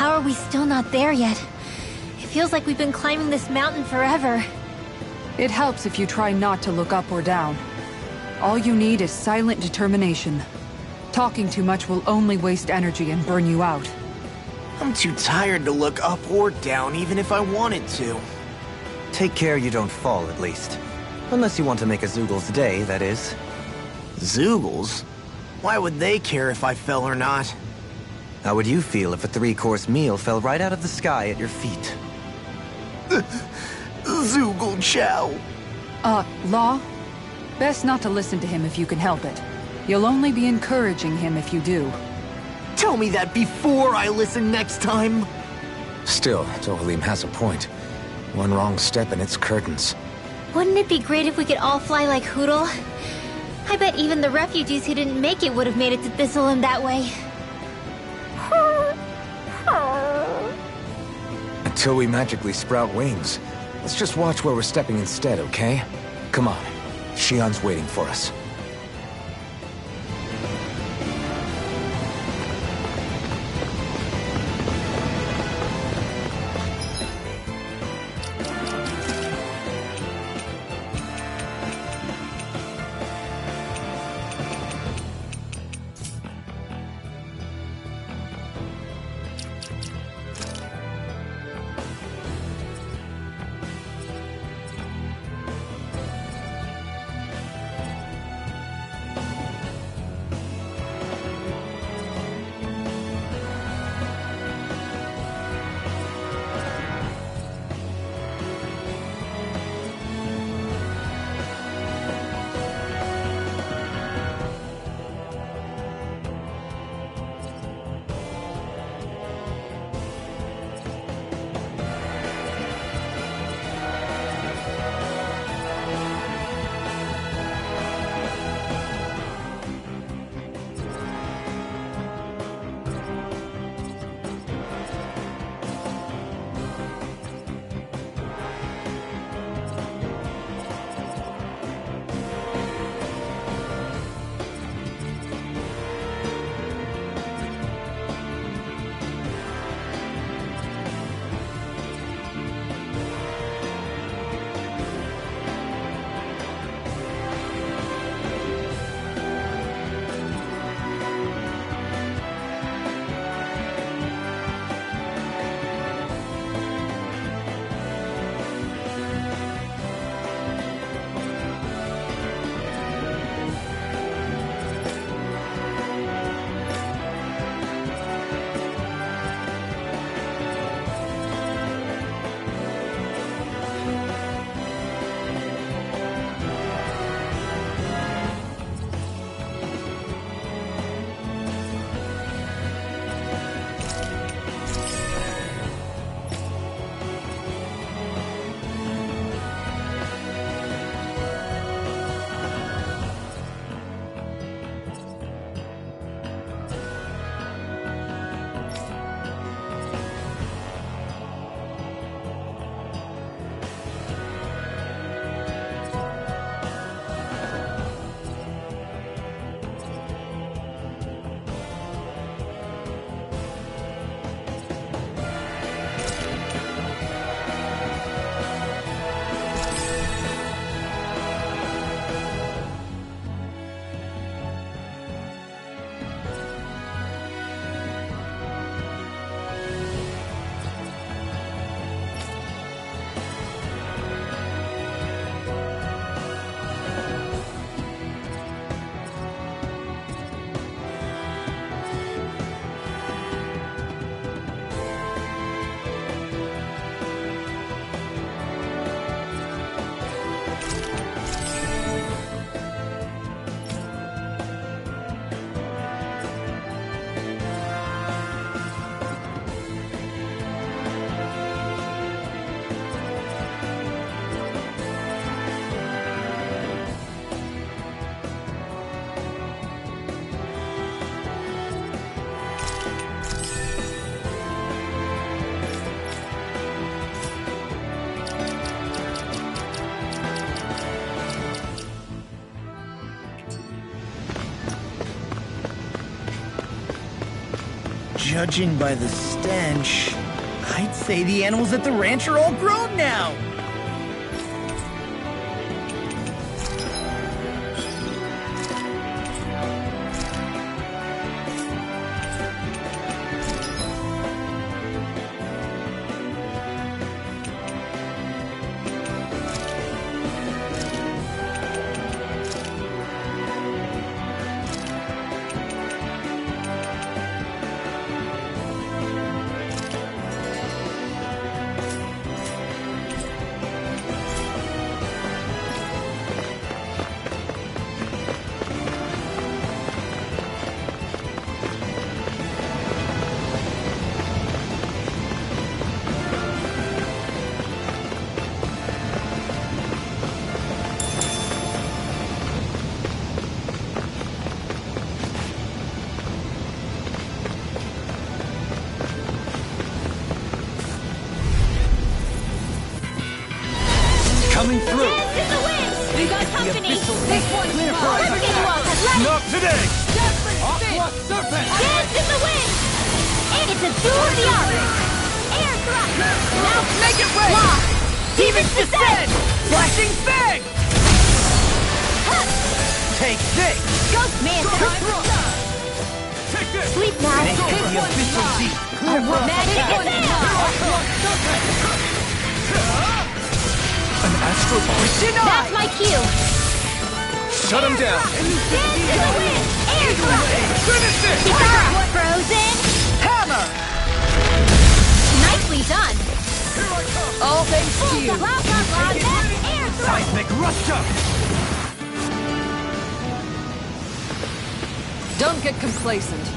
How are we still not there yet? It feels like we've been climbing this mountain forever. It helps if you try not to look up or down. All you need is silent determination. Talking too much will only waste energy and burn you out. I'm too tired to look up or down, even if I wanted to. Take care you don't fall, at least. Unless you want to make a Zoogel's day, that is. Zoogles? Why would they care if I fell or not? How would you feel if a 3-course meal fell right out of the sky at your feet? Zoogle chow. Law? Best not to listen to him if you can help it. You'll only be encouraging him if you do. Tell me that before I listen next time. Still, Tohalim has a point. One wrong step and it's curtains. Wouldn't it be great if we could all fly like Hootle? I bet even the refugees who didn't make it would have made it to Thistleland that way. Until we magically sprout wings. Let's just watch where we're stepping instead, okay? Come on. Shion's waiting for us. Judging by the stench, I'd say the animals at the ranch are all grown now. Coming through! Dance in the wind! We got company! This one's mine! Everything you all have left! Not today! Aqua Serpent! Dance in the wind! And it's a duel of the arts! Air thrust! Now Make it rain! Law! Demon's Descent! Flashing Fang! Take this! Ghost Man! Take this! Sleep now! Make it the official deep! Magic is An astral voice? That's my cue! Shut him down! Dance in the wind! Air thrust! Finish this! Kitara! Frozen! Hammer! Nicely done! All thanks to you! Blah, blah, blah, that's air thrust! Seismic Rupture! Don't get complacent.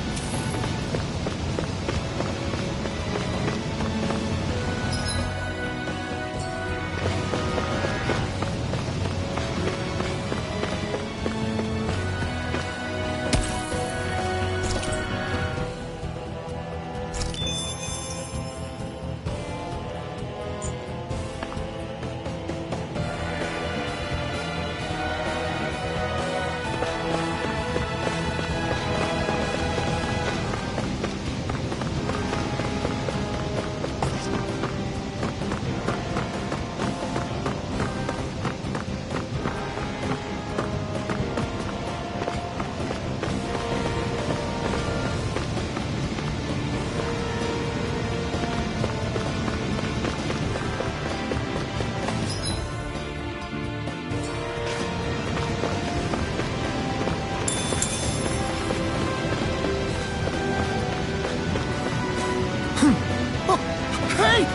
Hey!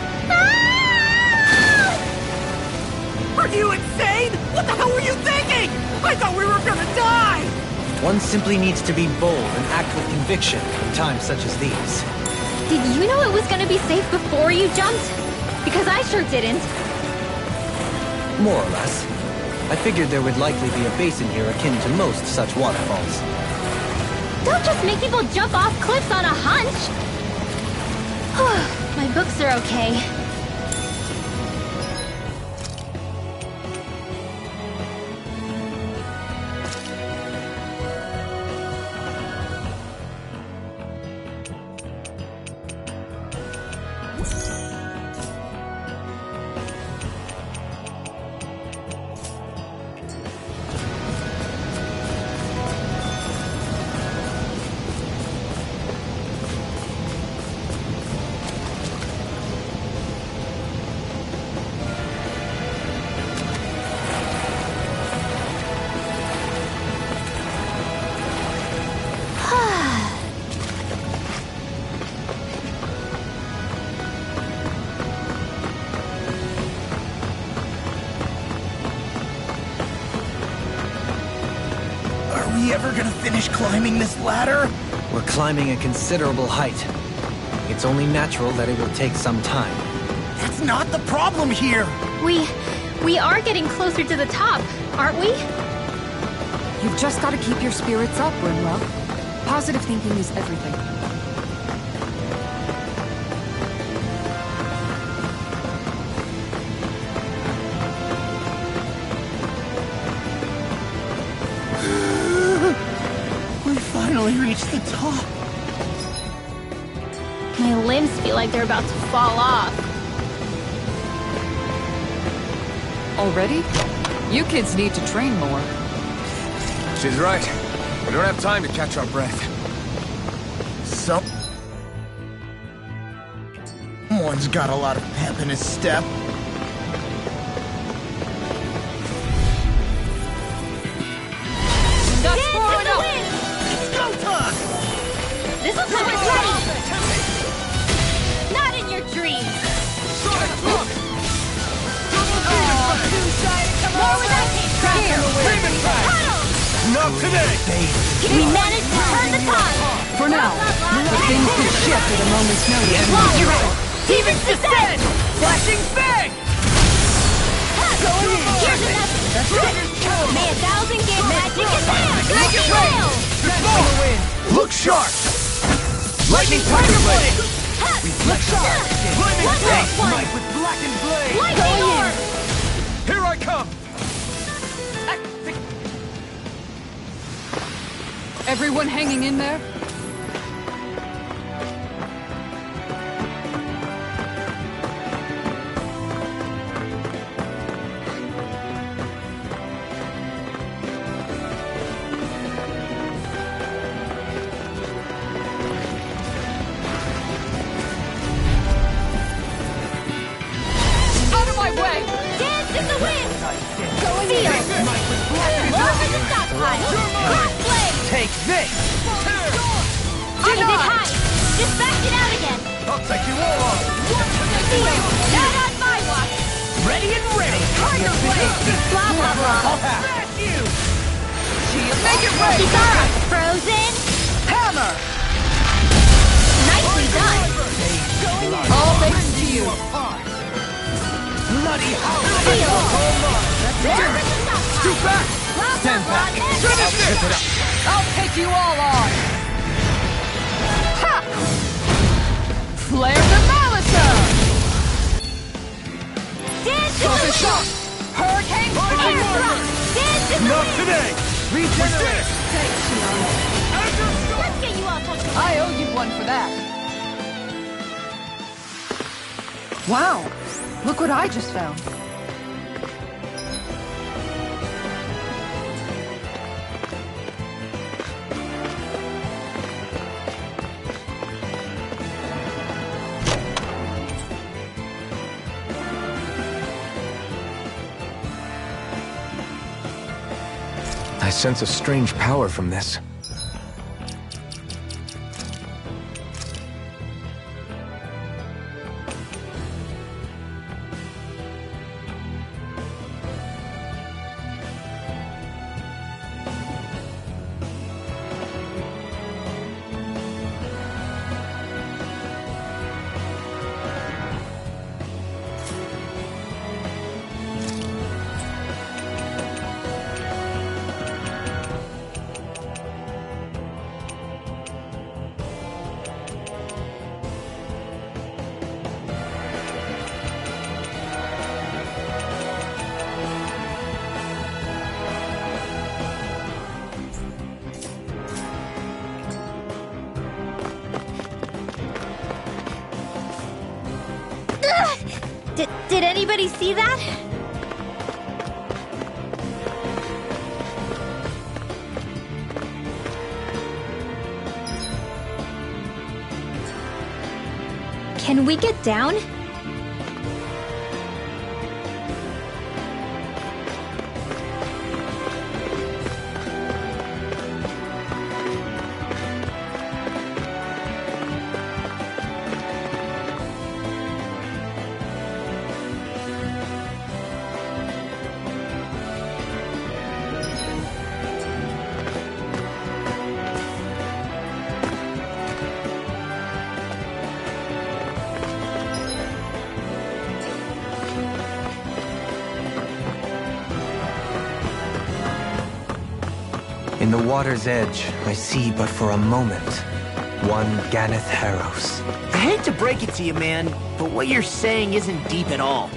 Are you insane? What the hell were you thinking? I thought we were gonna die! One simply needs to be bold and act with conviction in times such as these. Did you know it was gonna be safe before you jumped? Because I sure didn't. More or less. I figured there would likely be a basin here akin to most such waterfalls. Don't just make people jump off cliffs on a hunch! My books are okay. Are we ever gonna finish climbing this ladder? We're climbing a considerable height. It's only natural that it will take some time. That's not the problem here! We are getting closer to the top, aren't we? You've just got to keep your spirits up, Rimwell. Positive thinking is everything. We finally reached the top. limbs feel like they're about to fall off. Already? You kids need to train more. She's right. We don't have time to catch our breath. Someone's got a lot of pep in his step. That's far enough! It's go time! This will come in handy! Not in your dreams! More where that came from! Tunnel! Not today! We managed to turn the tide! For now, but things could shift at a moment's notice. You're right! Demons descend! Flashing bang! Here's a message! May 1,000 game magic advance! Lucky whale! Look sharp! Lightning tiger blade! Look sharp! Lightning One blade! last one! Smite with blackened blade! Lightning orb! Here I come! Everyone hanging in there? Out of my way! Dance in the wind! Feel! More for the stockpile! Crossblade! Take this! Is it high? Just back it out again! I'll take you all on! Feel! Not on my watch! Ready and ready! Tiger blade! Blah blah blah! Smash you! Make it right! Kisara! Frozen! Hammer! Nicely done! All thanks to you. Bloody hell! Feel! Too back! Stand back! Finish it! I'll take you all on! Ha! Flare the Malisa! Dance in the wind! Hurricane Air drop! Dance in the Not wind! today! Regenerate! Thanks, Shion. Let's get you all touched. I owe you one for that. Wow! Look what I just found. I sense a strange power from this. Did anybody see that? Can we get down? In the water's edge, I see but for a moment one Ganeth Harrows. I hate to break it to you, man, but what you're saying isn't deep at all.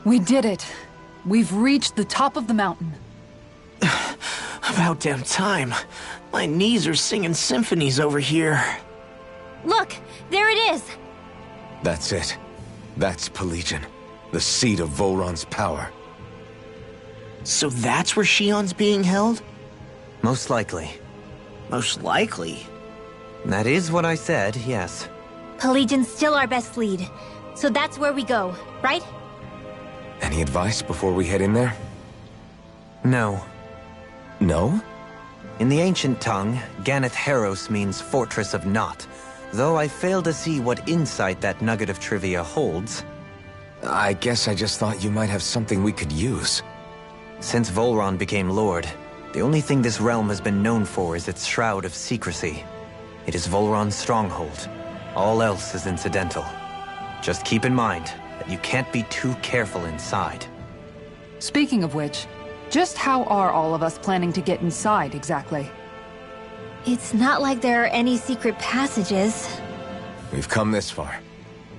We did it. We've reached the top of the mountain. About damn time. My knees are singing symphonies over here. Look, there it is. That's it. That's Pelegion, the seat of Volron's power. So that's where Shion's being held? Most likely. Most likely. That is what I said, yes. Pelegion's still our best lead. So that's where we go, right? Any advice before we head in there? No. No? In the ancient tongue, Ganeth Heros means Fortress of Naught, though I fail to see what insight that nugget of trivia holds. I guess I just thought you might have something we could use. Since Volron became Lord, the only thing this realm has been known for is its shroud of secrecy. It is Volron's stronghold. All else is incidental. Just keep in mind that you can't be too careful inside. Speaking of which, just how are all of us planning to get inside exactly? It's not like there are any secret passages. We've come this far.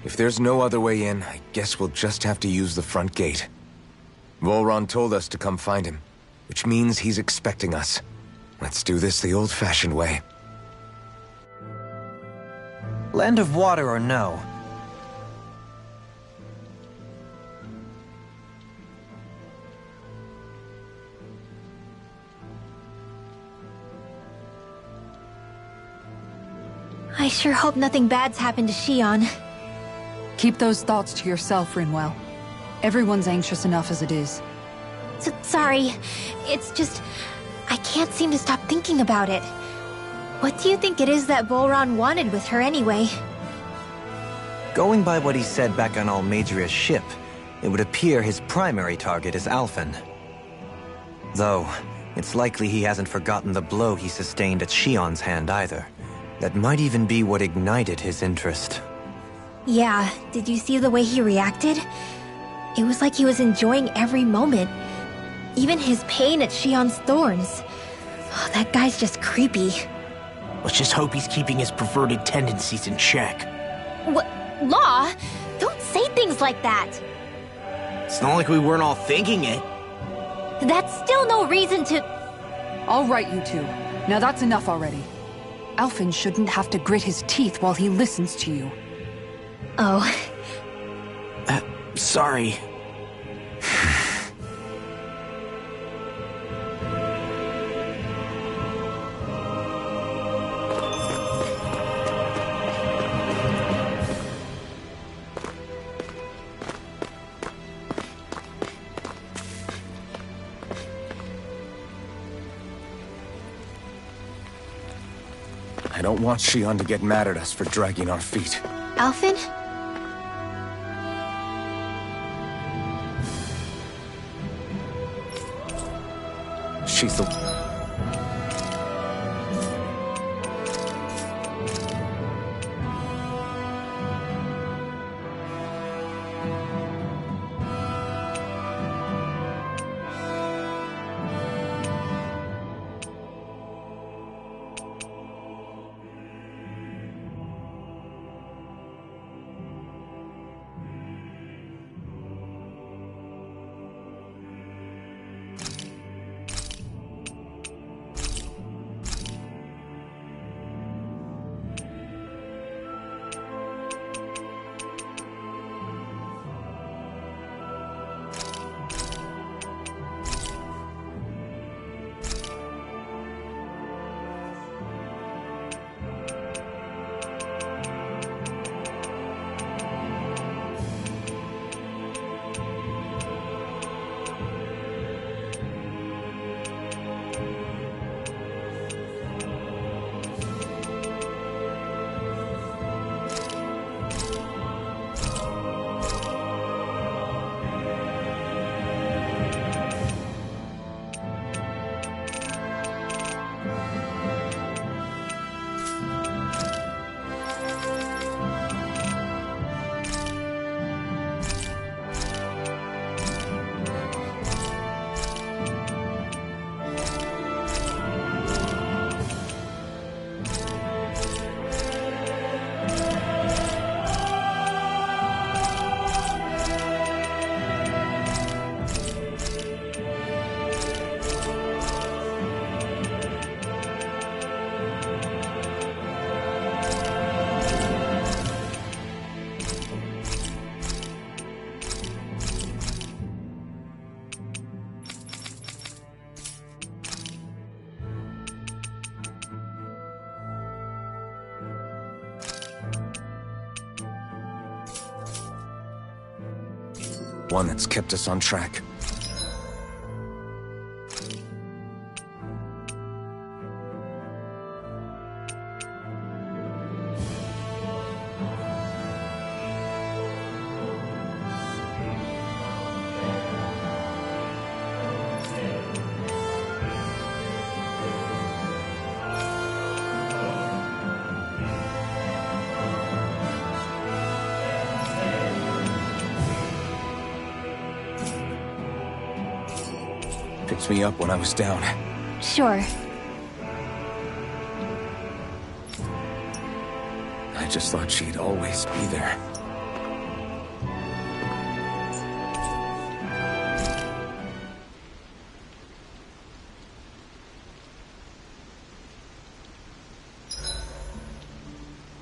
If there's no other way in, I guess we'll just have to use the front gate. Volron told us to come find him, which means he's expecting us. Let's do this the old-fashioned way. Land of water or no? I sure hope nothing bad's happened to Shion. Keep those thoughts to yourself, Rinwell. Everyone's anxious enough as it is. Sorry. It's just... I can't seem to stop thinking about it. What do you think it is that Volron wanted with her anyway? Going by what he said back on Almadria's ship, it would appear his primary target is Alphen. Though, it's likely he hasn't forgotten the blow he sustained at Shion's hand either. That might even be what ignited his interest. Yeah, did you see the way he reacted? It was like he was enjoying every moment. Even his pain at Shion's thorns. Oh, that guy's just creepy. Let's just hope he's keeping his perverted tendencies in check. What? Law? Don't say things like that! It's not like we weren't all thinking it. That's still no reason to... All right, you two. Now that's enough already. Alphen shouldn't have to grit his teeth while he listens to you. Oh. Sorry. I don't want Shion to get mad at us for dragging our feet. Alphen? She's the... One that's kept us on track. Picked me up when I was down. Sure. I just thought she'd always be there.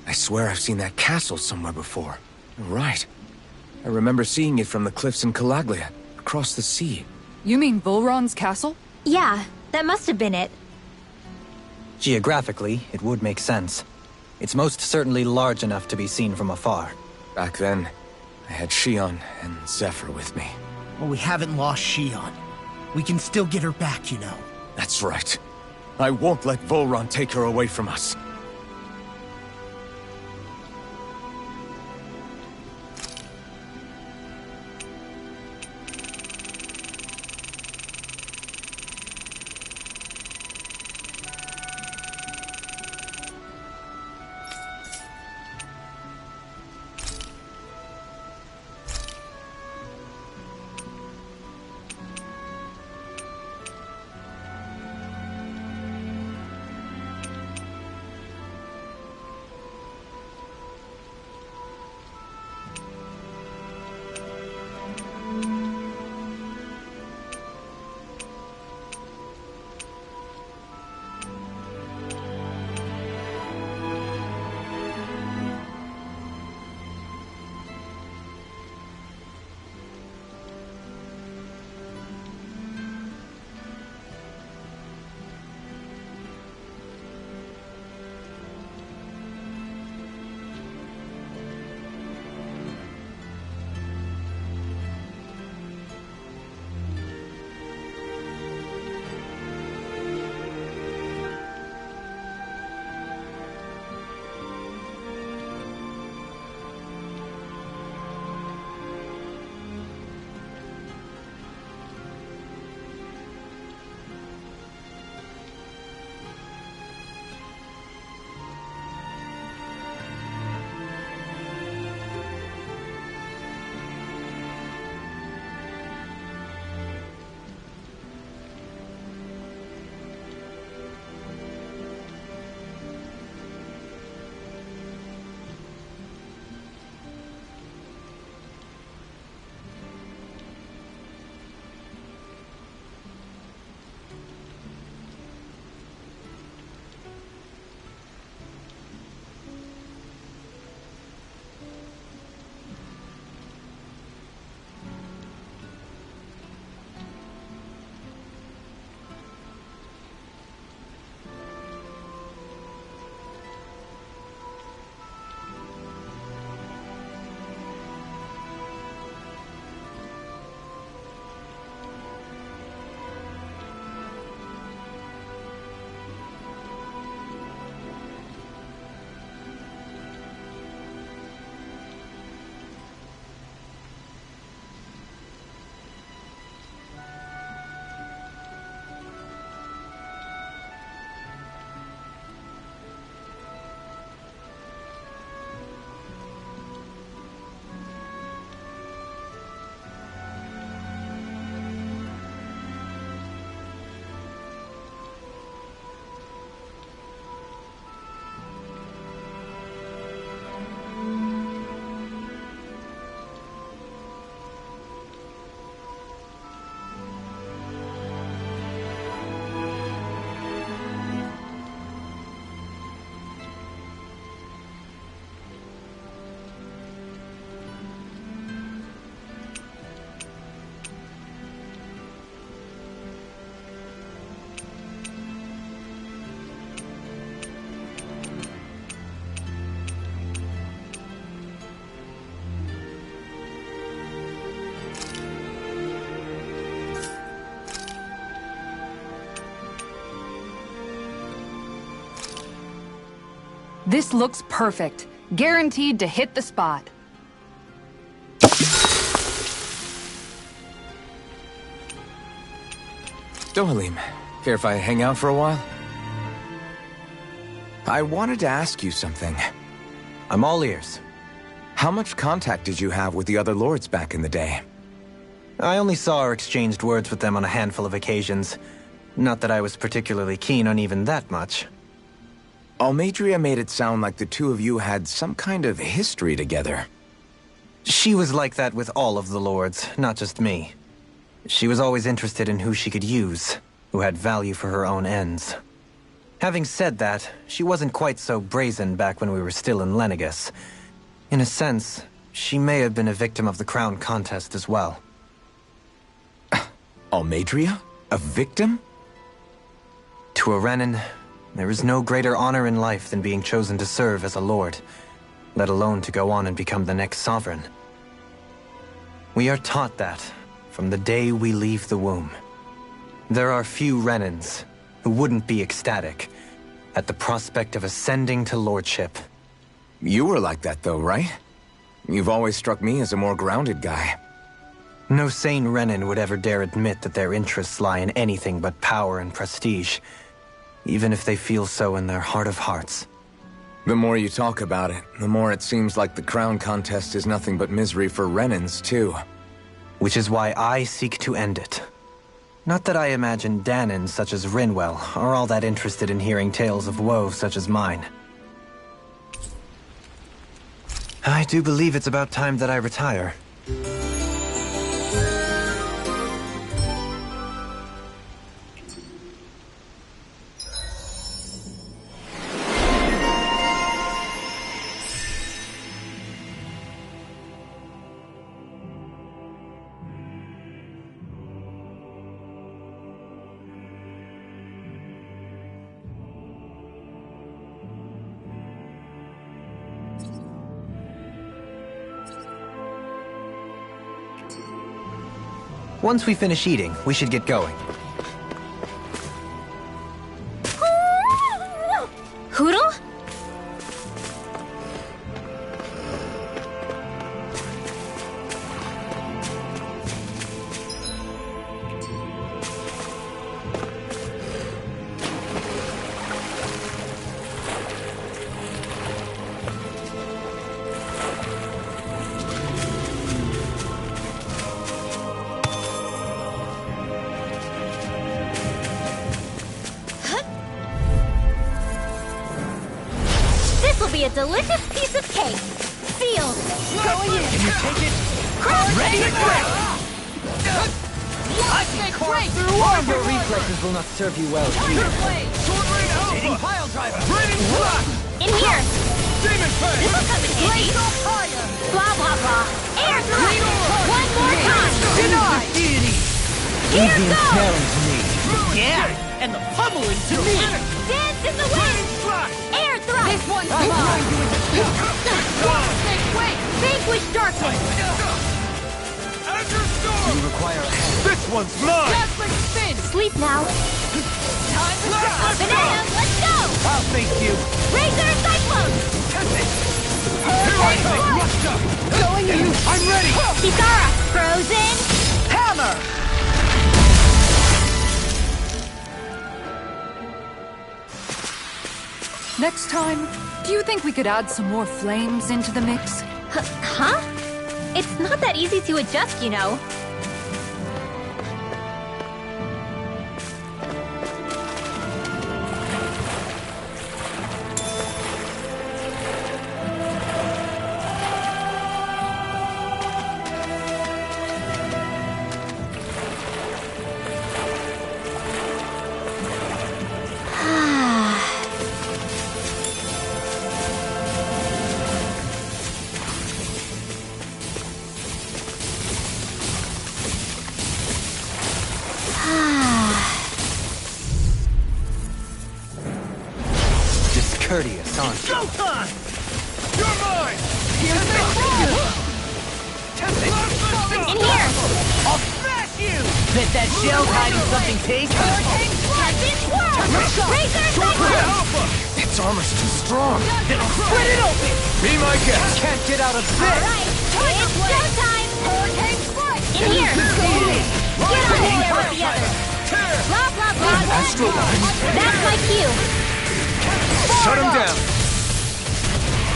I swear I've seen that castle somewhere before. You're right. I remember seeing it from the cliffs in Calaglia, across the sea. You mean Volron's castle? Yeah, that must have been it. Geographically, it would make sense. It's most certainly large enough to be seen from afar. Back then, I had Shion and Zephyr with me. Well, we haven't lost Shion. We can still get her back, you know. That's right. I won't let Volron take her away from us. This looks perfect. Guaranteed to hit the spot. Dohalim, care if I hang out for a while? I wanted to ask you something. I'm all ears. How much contact did you have with the other lords back in the day? I only saw or exchanged words with them on a handful of occasions. Not that I was particularly keen on even that much. Almadria made it sound like the two of you had some kind of history together. She was like that with all of the lords, not just me. She was always interested in who she could use, who had value for her own ends. Having said that, she wasn't quite so brazen back when we were still in Lenegus. In a sense, she may have been a victim of the crown contest as well. Almadria? A victim? To a Renin, there is no greater honor in life than being chosen to serve as a lord, let alone to go on and become the next sovereign. We are taught that from the day we leave the womb. There are few Renins who wouldn't be ecstatic at the prospect of ascending to lordship. You were like that though, right? You've always struck me as a more grounded guy. No sane Renin would ever dare admit that their interests lie in anything but power and prestige, even if they feel so in their heart of hearts. The more you talk about it, the more it seems like the crown contest is nothing but misery for Renins, too. Which is why I seek to end it. Not that I imagine Danins such as Rinwell are all that interested in hearing tales of woe such as mine. I do believe it's about time that I retire. Once we finish eating, we should get going. Hoodle? Be a delicious piece of cake. Sealed. Going in. Can you take it? Ready to quit! I can crawl through all Your reflexes will not serve you well here. Sword Rain Alpha! Pile Driver! Raining Block! In here. Demon Fang! This'll come in handy. Blah, blah, blah. Air thrust. One more time. Deny! Deity! Here goes. to me. Yeah! And the pummeling to me! Dance in the wind. Air thrust. This one's mine! Vanquish darkness. Azure Storm! You require a hand. This one's mine! Cosmic spin! Sleep now. Time to Up and at 'em. Let's go. I'll face you! Razor cyclone. Going in! I'm ready! Kisara. Frozen. Hammer! Next time, do you think we could add some more flames into the mix? Huh? It's not that easy to adjust, you know. Discourteous, aren't you? Showtime! You're mine! In here. I'll smash you! Bet that shell's hiding something tasty! Captain Swirl. Razor cyclone. Alpha! It's This armor's too strong. Split it open! Be my guest. Can't get out of this! Alright, it's showtime! Hurricane strike! In here! Get on in there with the others! Blah, blah, blah, Astral Line. That's my cue! Shut him down.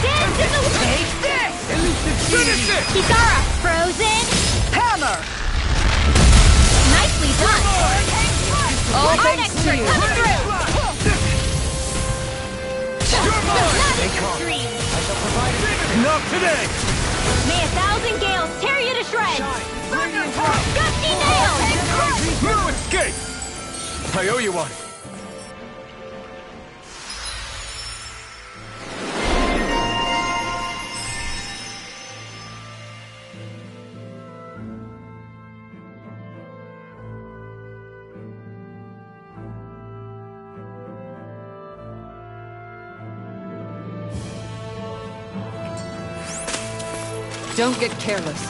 Dance in the... Take this! Elusive Finish it! Kisara, frozen! Hammer! Nicely done! All Art thanks to expert you! coming through! Not Stay in calm. extreme! Not today. May 1,000 gales tear you to shreds! Gusty nails! No escape. I owe you one. Don't get careless.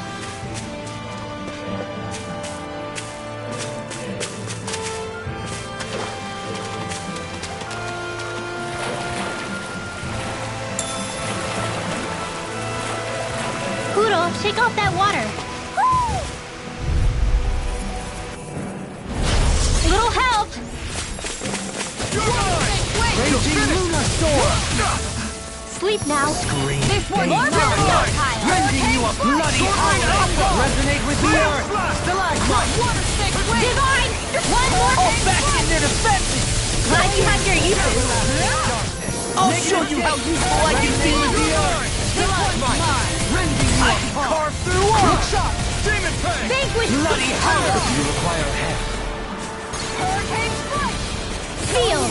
Poodle, shake off that water! Little help! Raging Luna Storm! Sleep now! This one's More for the mine! stockpile! Rending you a bloody hollow! Resonate with the earth! Stalagmite! Divine! One more! All back in their defenses! Glad you have your uses! I'll show you how useful I can be with the earth! Stalagmite! Rending you I can carve through all! Shot! Demon Fang! Vanquish! Bloody hollow! You require a hand. Hurricane strike! Seal!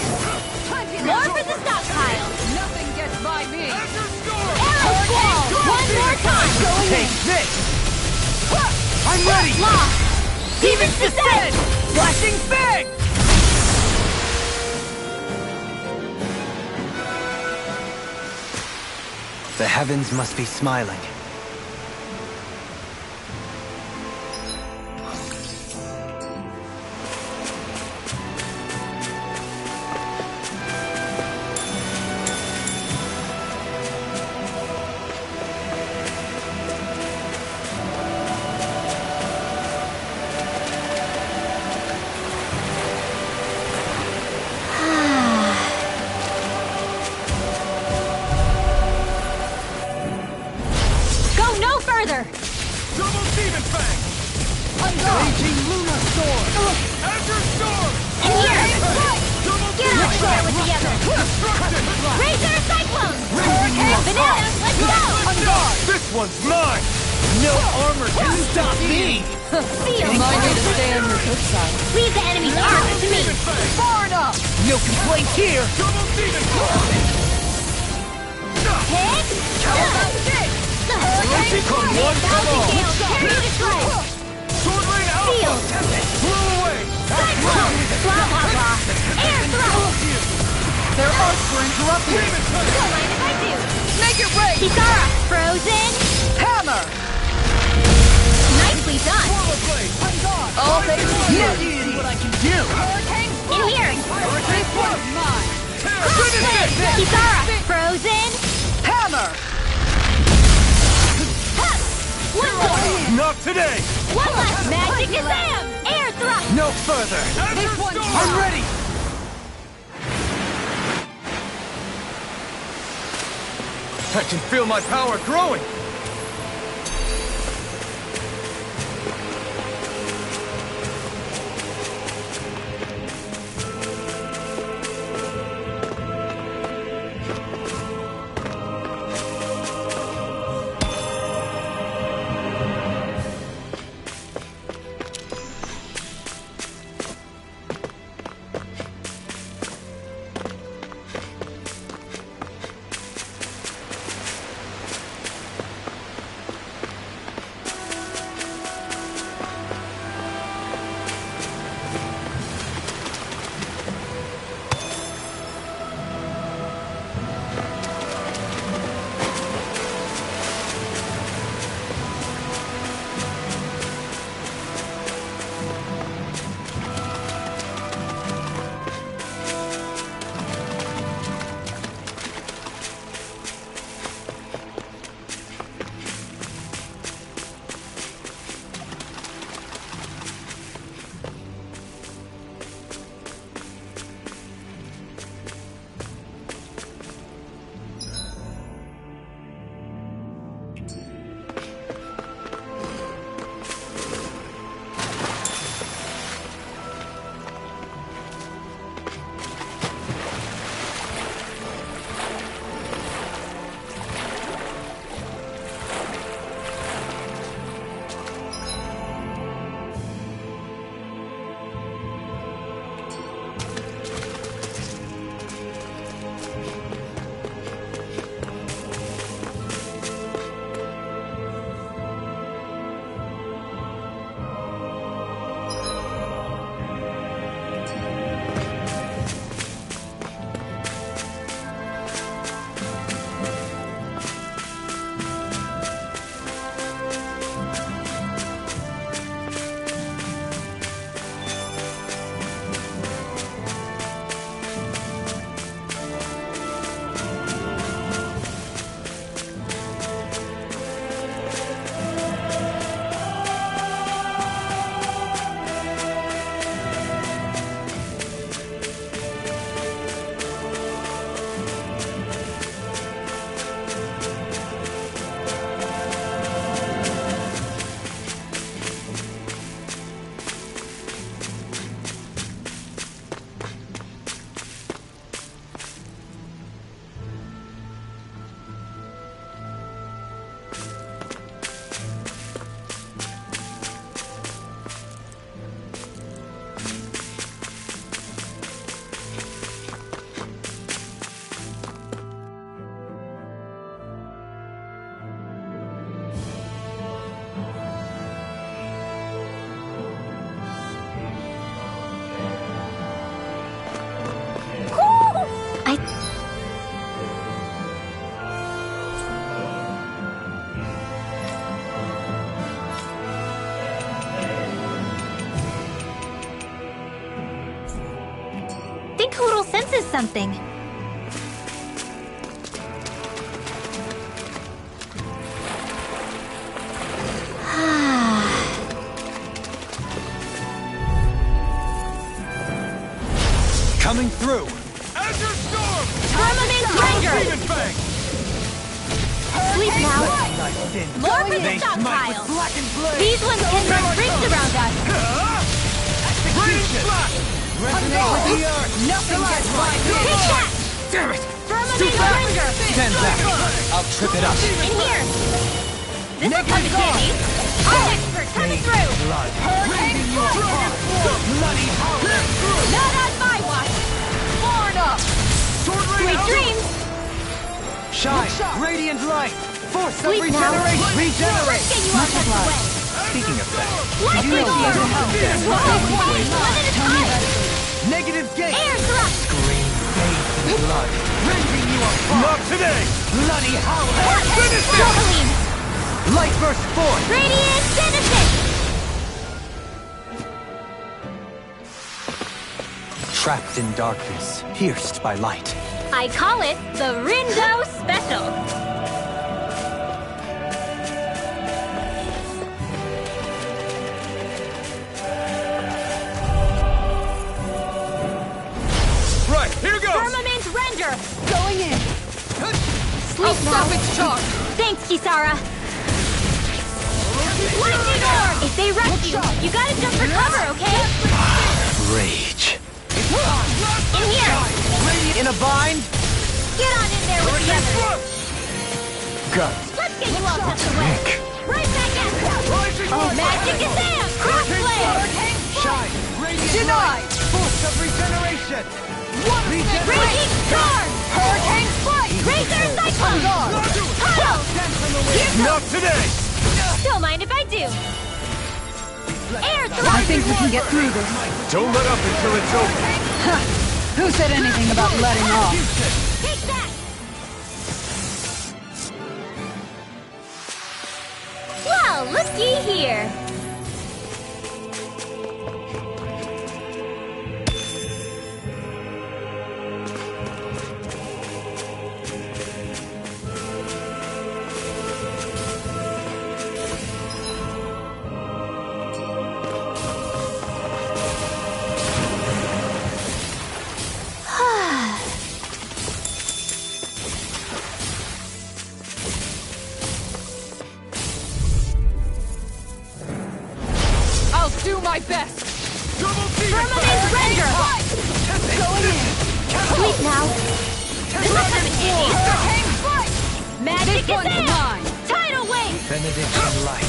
More for the stockpile! Nothing gets by me. Arrow squall! One more time! Take this! I'm ready! Lost! Demon's descent! Flashing Fang! The heavens must be smiling. Go no further! Double Demon Fang. Raging Luna Storm! Azure Storm. In here! Double Get out there with the others! Razor Cyclone! Banana, let's go! On guard! This one's mine. No armor can stop me! Seal! Remind me to stay on your good side. Leave the enemy's armor to me! Far enough! No complaints here! Double Demon Fang. Hit! How about this? Come one, come on. Gales, tear you to shreds! Sword Rain Seal! Alpha. Blow away. Cyclone! Blah blah blah! Air thrust! Their arcs were interrupted! Don't mind if I do! Make it rain! Kisara, frozen! Hammer! Nicely done! On guard! All thanks to you. Now you see what I can do! In here! This one's mine! Kisara, frozen! Hammer! One more! Not today. One last magic Kazam! Air thrust! No further! This one's I'm ready! I can feel my power growing. still senses something. Coming through! Azure Storm! Firmament Render! Demon Fang! Sleep now. More for the They smite with stockpile. blackened blade! These ones can run rings around us. Execution! Resonate with the earth! Nothing gets by me! Take that! Damn it! Firmament Render! Stand back! I'll trip it up! In here! This'll come in handy. Our expert coming through! Blood! Hurricane Strike! Bloody howler! Not on my watch! Born up! Sweet dreams! Shine! Radiant light! Force of Sleep now. regeneration! Let's Regenerate! get you all tucked away! Speaking of that, Lightning Orb! Whoa, one at a time! Negative gate! Air thrust! Green bathed in blood! Rending you apart! Not today! Bloody howler! Tourmaline! Light burst forth! Radiant Genesis! trapped in darkness, pierced by light. I call it the Rindo Special. Right, here goes! Firmament Render! Going in! Sleep I'll now. stop its charge! Thanks, Kisara. Lightning Orb! If they rush you, you gotta jump for cover, okay? Rage. In here! In a bind? Get on in there with the others! Gut. Let's get you all tucked away! Right back at you! Oh, Magic Kazam! Crossblade! Shine! Radiant Denied! light! Force of regeneration! Raging Storm! Hurricane Flight! Razor Cyclone! Tunnel! Not today! Don't mind if I do! Air Thrust! I think we can get through this. Don't let up until it's over. Who said anything about letting off? Take that! Well, looky here! I'll do my best! Firmament Render! Going in! Sleep now! This'll come in handy! Magic This one's Kazam! mine! Tidal Wave! Benediction light!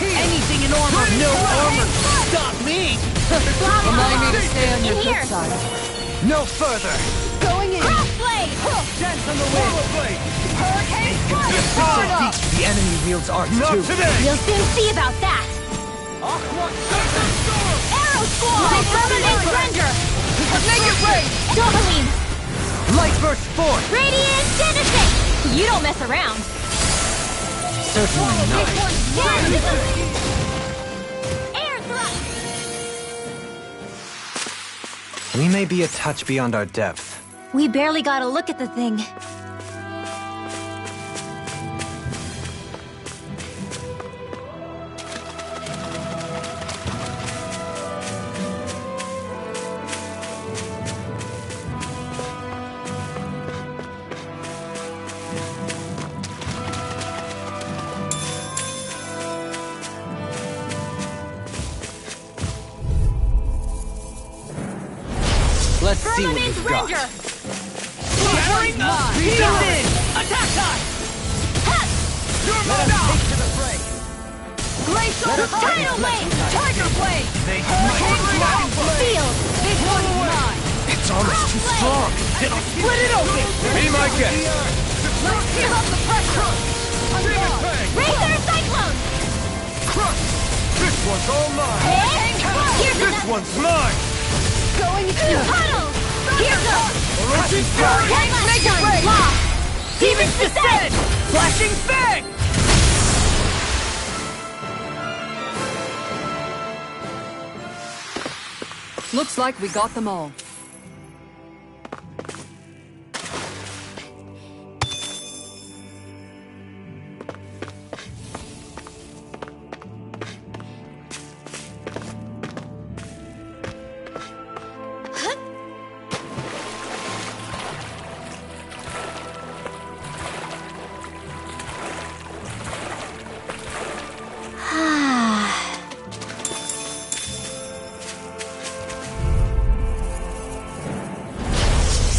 Anything in armor! No armor! Stop me! Remind me to stay on your In good here! side. No further! Going in! Crossblade! Dance on the wind! Hurricane So deep, the enemy wields arts Not too! today! You'll soon see about that! Arrow Squall! Firmament Render! Make it rain! Tourmaline! Light burst forth! Radiant Genesis! You don't mess around! Certainly not. Air Thrust! We may be a touch beyond our depth. We barely got a look at the thing. Let's see what Firmament we've got. Render! Shattering mine! He's in! Attack time! Let us take to the fray! Glacial Tidal Wave! Tiger Blade! They Field! This one's mine! Its armor's too strong! It'll Split it open! Be my guest! Let's give up the pressure! I'm gone! Razor Cyclone! Crush! This one's all mine! Here's This another! one's mine! Going in! Tunnel! Here goes! Rushing One last time! Lost! Demons descend! Flashing Fang! Looks like we got them all.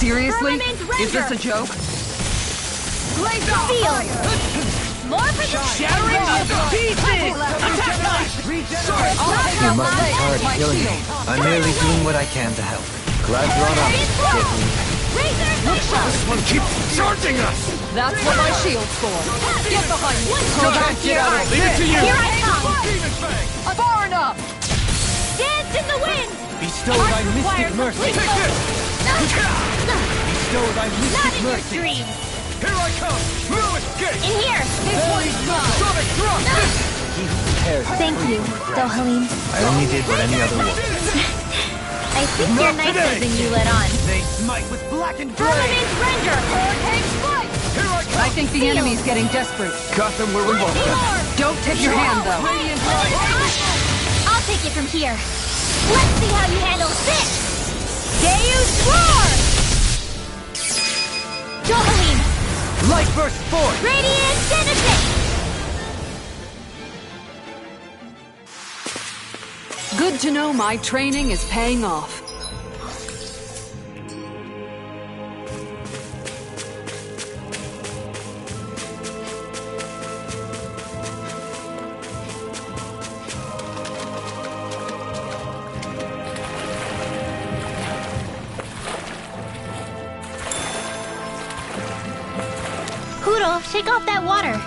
Seriously? Firmament Is this a Render! joke? Steel! More for the Shattering into pieces! Attack knife! You must be tired of killing me. I'm merely doing what I can to help. Glad you're on up. Razor Cyclone! This one keeps charging us! That's what my shield's for. Get behind me. Go back Get out of Leave it to you! Here I come! Demon Fang! Far enough! Dance in the wind! Bestow thy mystic mercy! Take this! Bestow thy Not mystic in your mercy! dreams! Here I come! No escape! In here! This one's mine. Sonic thrust! He who prepares Thank you, Dohalim. I only did what any other would. I think you're nicer than you let on. They smite with blackened blade! Firmament Render! Hurricane Strike! Here I come! I think the enemy's getting desperate. Got them where we want them! Don't take your hand, though. I'll take it from here. Let's see how you handle this! Deus Roar! Dohalim! Light burst forth! Radiant Genesis! Good to know my training is paying off. Poodle, shake off that water.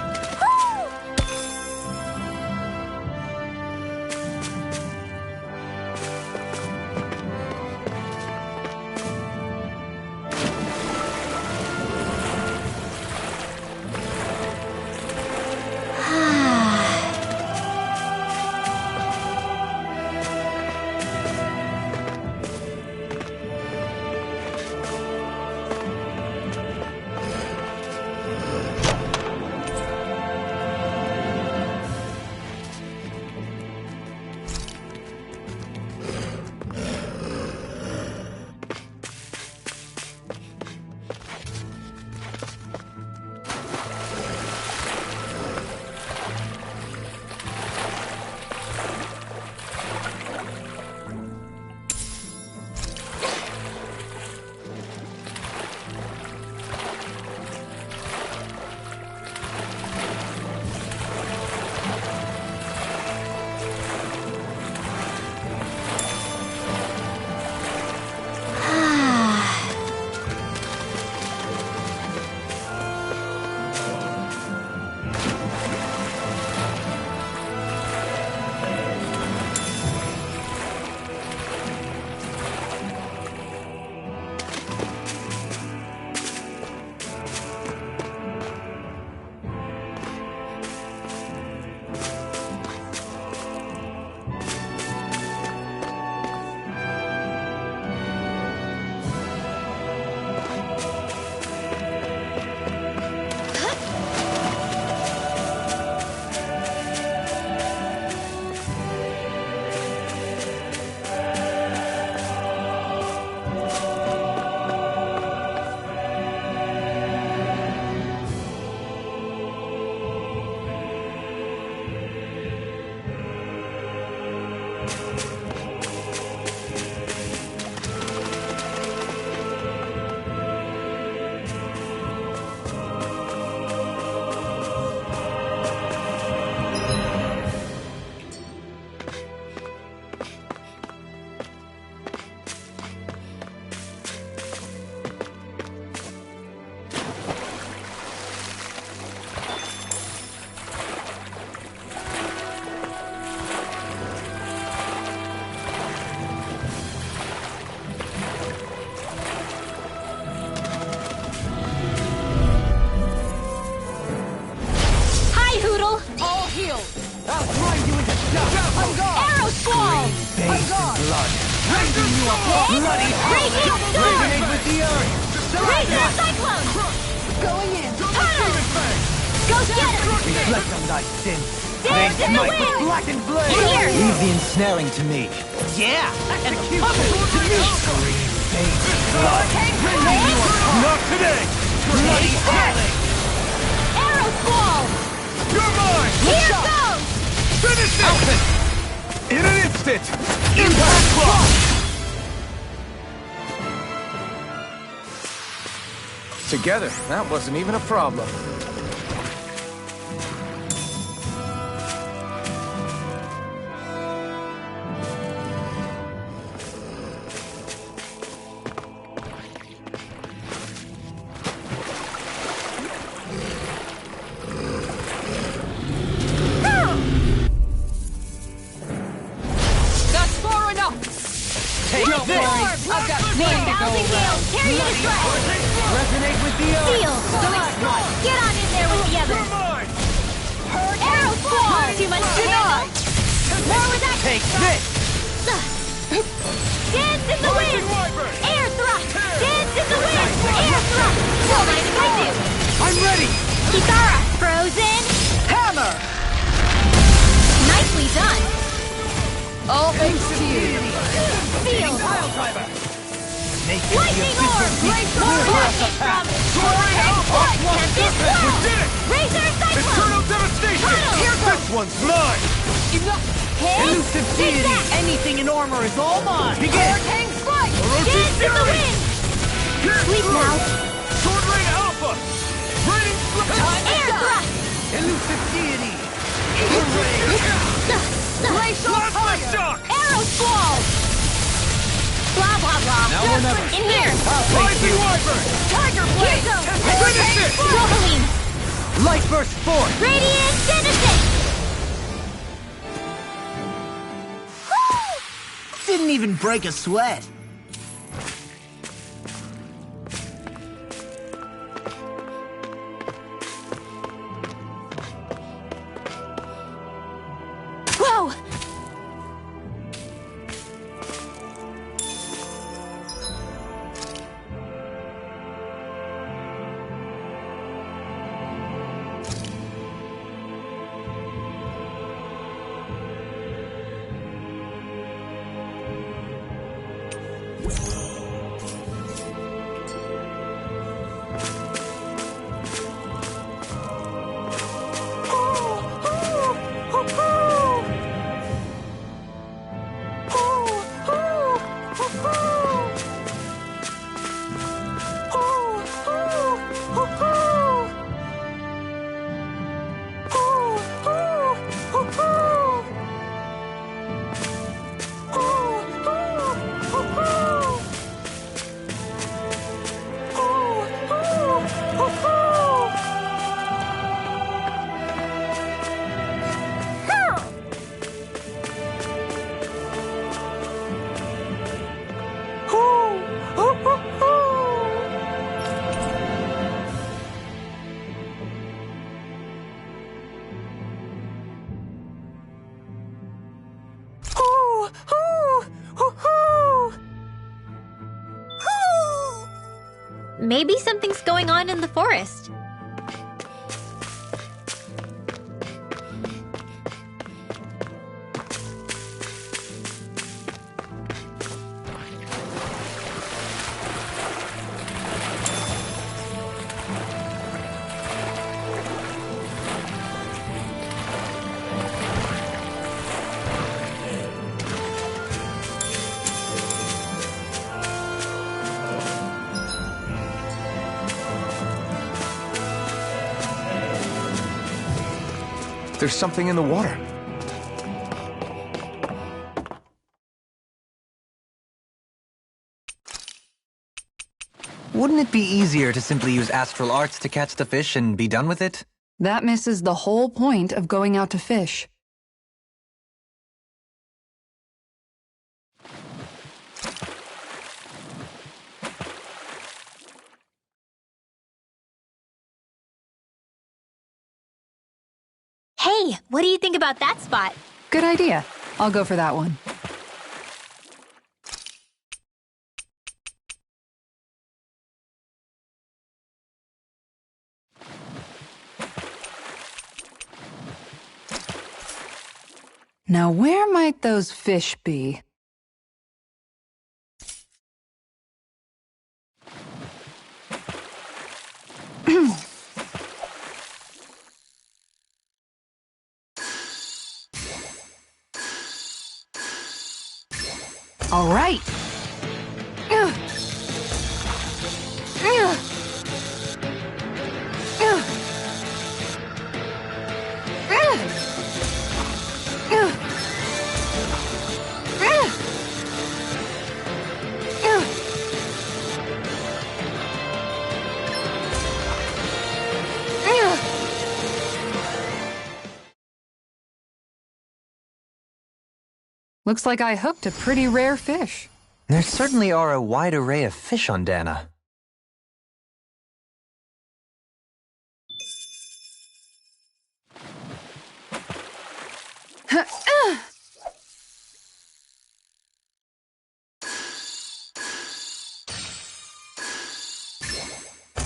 Bloody Radiate with the earth! Razor Cyclone! Going in. Tunnel! Go get him! Reflect on thy sin. Dance in the Smite with wind! blackened blade! Here! Leave the ensnaring to me. Yeah! And the puppet to me! Green veins of blood! Rending you apart! Not today! Bloody howling! Arrow Squall! You're mine! Here goes! Finish it! In an instant! Impact Clock! Together, that wasn't even a problem. That's far enough! Take Don't this! worry, I've got plenty to go Thousand around. gales, carry the threat! Resonate with the earth! Seal! Get on in there with the You're others! mine! Arrow fall! Too much to handle! More with that! Take this! Dance in the wind! Wyvern! Air thrust! Dance in the wind! Air thrust! Don't mind if I do! I'm ready! Kitara! Frozen! Hammer! Nicely done! All thanks to you. Seal! Pile driver! Make it the Lightning official orb! beat. More Clear us a rocket path. from Tornado Alpha! Tempest We Swell! did it! Razor Eternal Cyclone! devastation! Tunnel! Here goes! This one's mine! Hit! Elusive deity! Zigzag! Anything in armor is all mine! Begin! Hurricane Strike! Dance in the wind! Sleep now! Sword Rain Alpha! Raining Air thrust! Elusive deity! Plasma Shock! Arrow Squall! Blah blah blah! Now or never. In here! I'll take Rising you! Wyvern! Tiger Blade! Finish it! Rosaline! Light burst forth! Radiant Genesis! Didn't even break a sweat. Whoa! Maybe something's going on in the forest. There's something in the water. Wouldn't it be easier to simply use astral arts to catch the fish and be done with it? That misses the whole point of going out to fish. Hey, what do you think about that spot? Good idea. I'll go for that one. Now, where might those fish be? All right. Looks like I hooked a pretty rare fish. There certainly are a wide array of fish on Dana.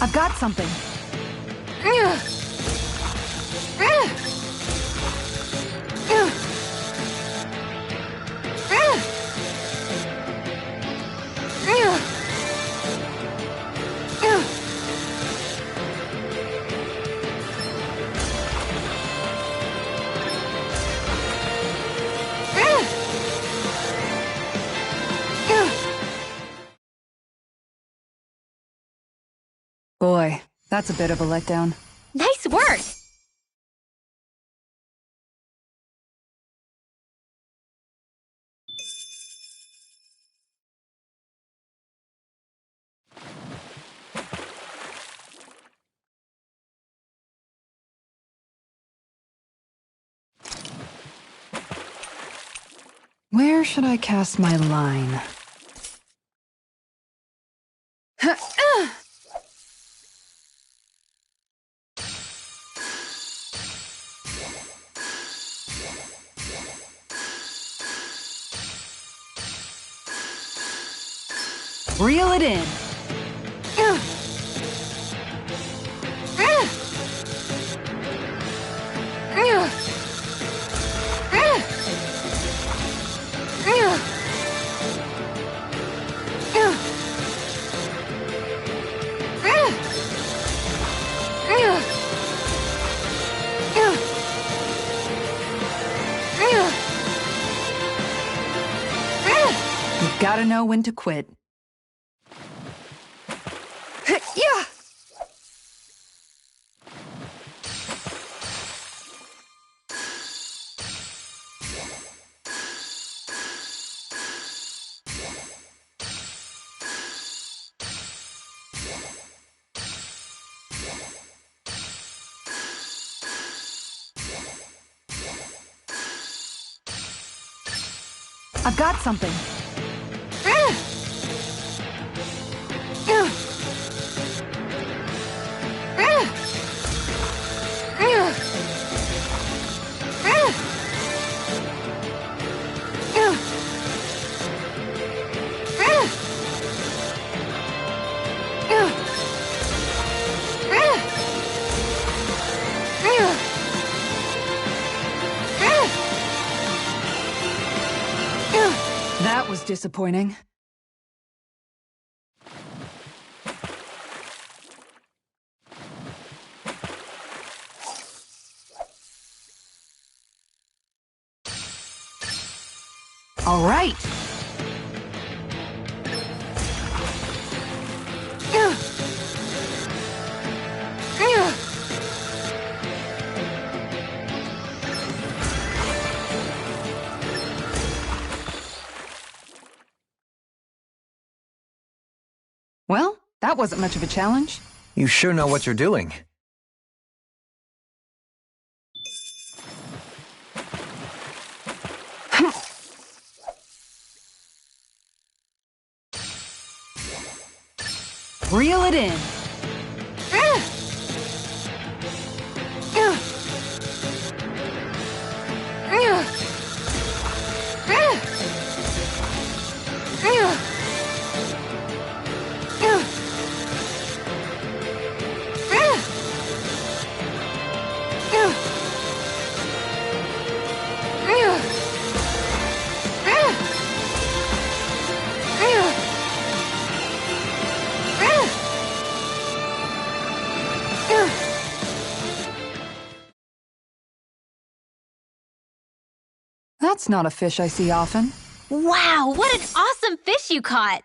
I've got something. Boy, that's a bit of a letdown. Nice work! Where should I cast my line? Reel it in. You gotta know when to quit. Yeah! I've got something. That was disappointing. All right. Well, that wasn't much of a challenge. You sure know what you're doing. Reel it in. That's not a fish I see often. Wow, what an awesome fish you caught!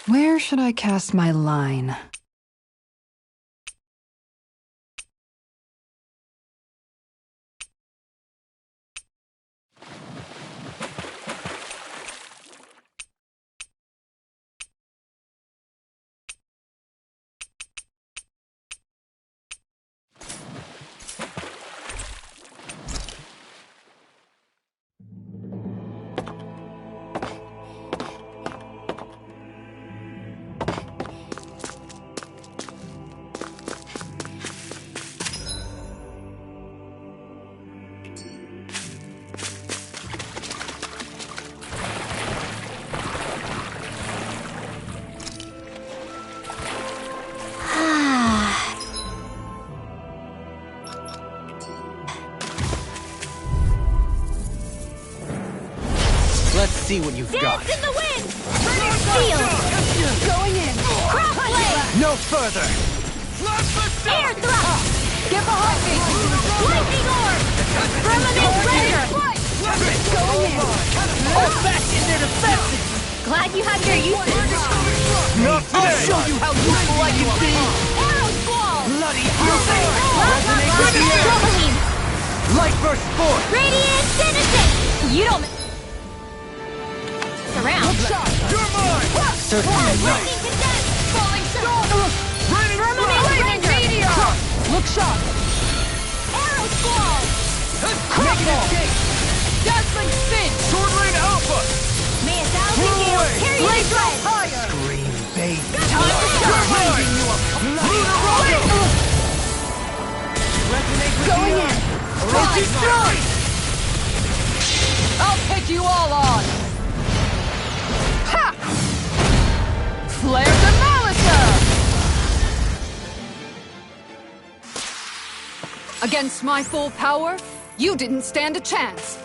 Where should I cast my line? Let's see what you've got. Dance in the wind! Feel! Going in! Crossblade! No further! Air thrust! Get behind me! Lightning orb! Firmament render! Going in! Old-fashioned and offensive! Glad you have your uses. Not I'll today! show you how useful I can be! Arrow squall! Bloody hell! Tourmaline! Light burst forth! Radiant Genesis! You don't... Surround. You're mine! Certainly not. Lightning condense! Falling storm! Raining Firmament fire! render! Look sharp! Arrow squall! Negative gate! Dazzling spin! Sword Rain Alpha! May 1,000 gales carry the dread! Higher! Scream, baby! Time to shine! Raising you up! Resonate with Going the in. earth. Destroy! I'll take you all on! Ha! Flare the Malisa! Against my full power, you didn't stand a chance.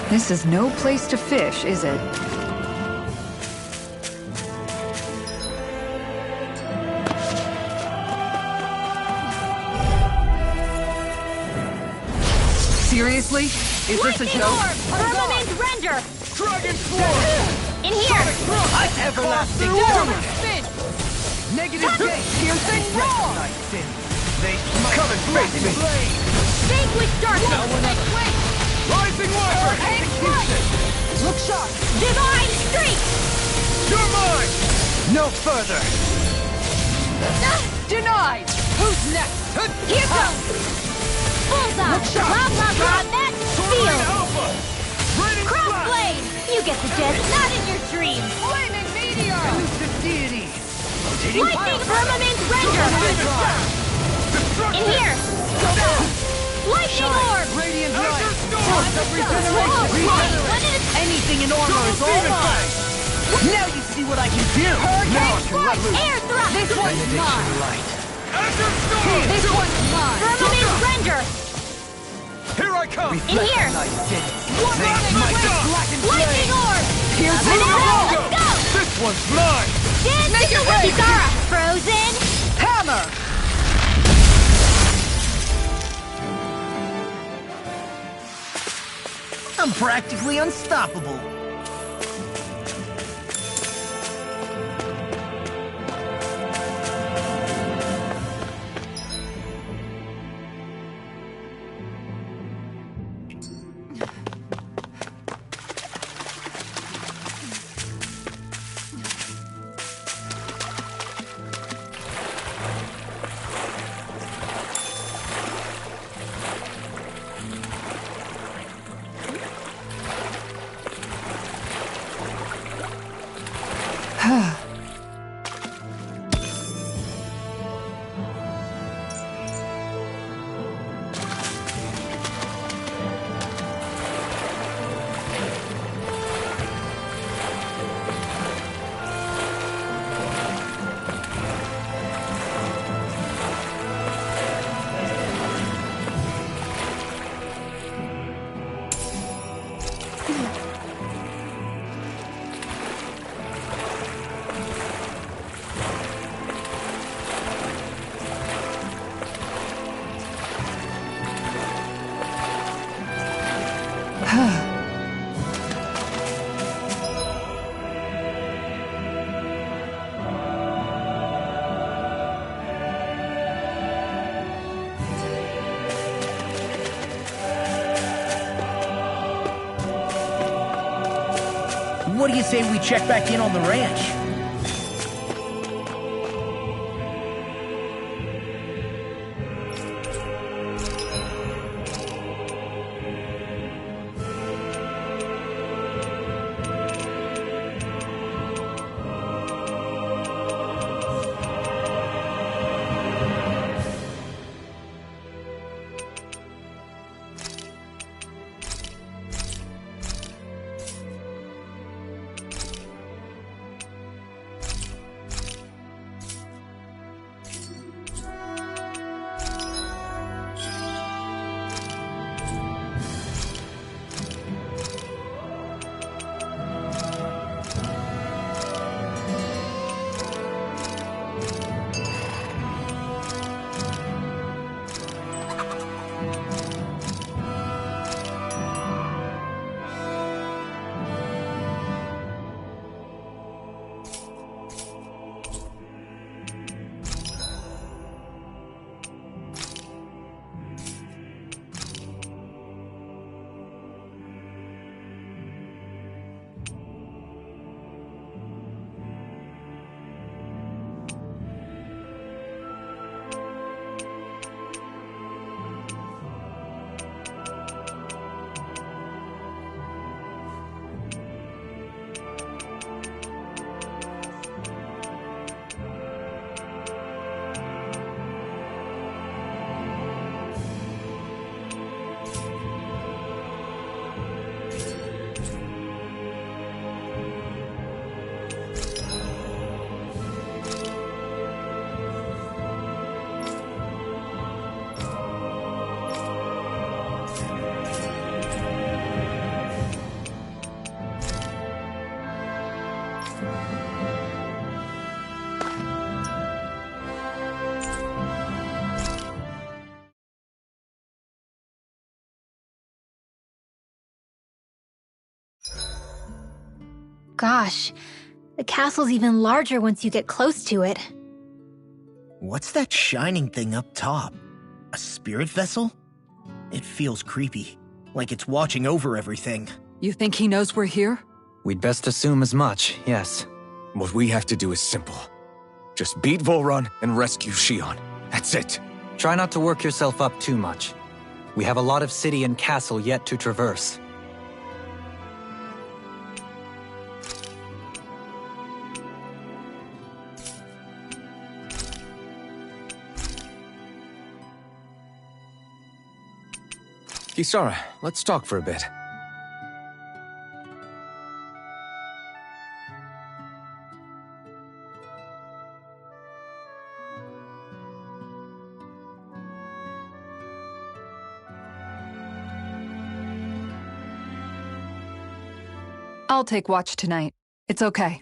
This is no place to fish, is it? Seriously? Is this a Lightning joke? orb! Firmament render! Dragon Swarm! In here! Everlasting Forward! spin! Negative gate! Piercing roar! They coming face me! Vanquish darkness! Rising Wyvern! Look sharp! Divine streak! You're mine! No further! Denied! Who's next? Here goes! Bullseye! Blah blah blah, that's Sword Rain field! Alpha! Raining Flash! Crossblade! You get the gist, not in your dreams! Flaming meteor! Elusive deity! Lightning firmament render! In here! Lightning orb! Radiant light! Azure Storm! Force of regeneration! Anything in armor is all mine! Now you see what I can do! Now I can let loose! Air thrust! This one's Benediction mine! light! Azure Storm! This one's mine! Firmament render! Here I come! In here! Night city! One They running might away! just black and Lightning flame! orb! Piercing Vanilla, roar! let's go! This one's mine! Dance in the wind! Zara! Frozen! Hammer! I'm practically unstoppable! do you say we check back in on the ranch? Gosh, the castle's even larger once you get close to it. What's that shining thing up top? A spirit vessel? It feels creepy, like it's watching over everything. You think he knows we're here? We'd best assume as much, yes. What we have to do is simple. Just beat Volron and rescue Shion. That's it. Try not to work yourself up too much. We have a lot of city and castle yet to traverse. Kisara, let's talk for a bit. I'll take watch tonight. It's okay.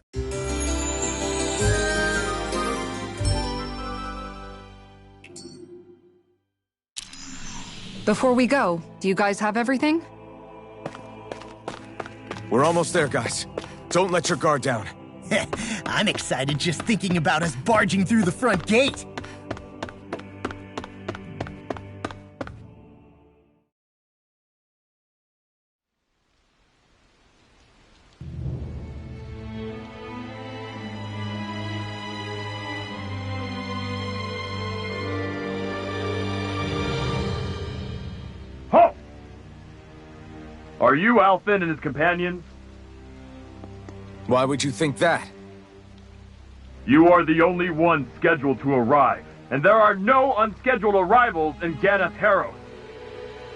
Before we go, do you guys have everything? We're almost there, guys. Don't let your guard down. I'm excited just thinking about us barging through the front gate. Ho! Are you Alfin and his companions? Why would you think that? You are the only one scheduled to arrive, and there are no unscheduled arrivals in Ganeth Haros.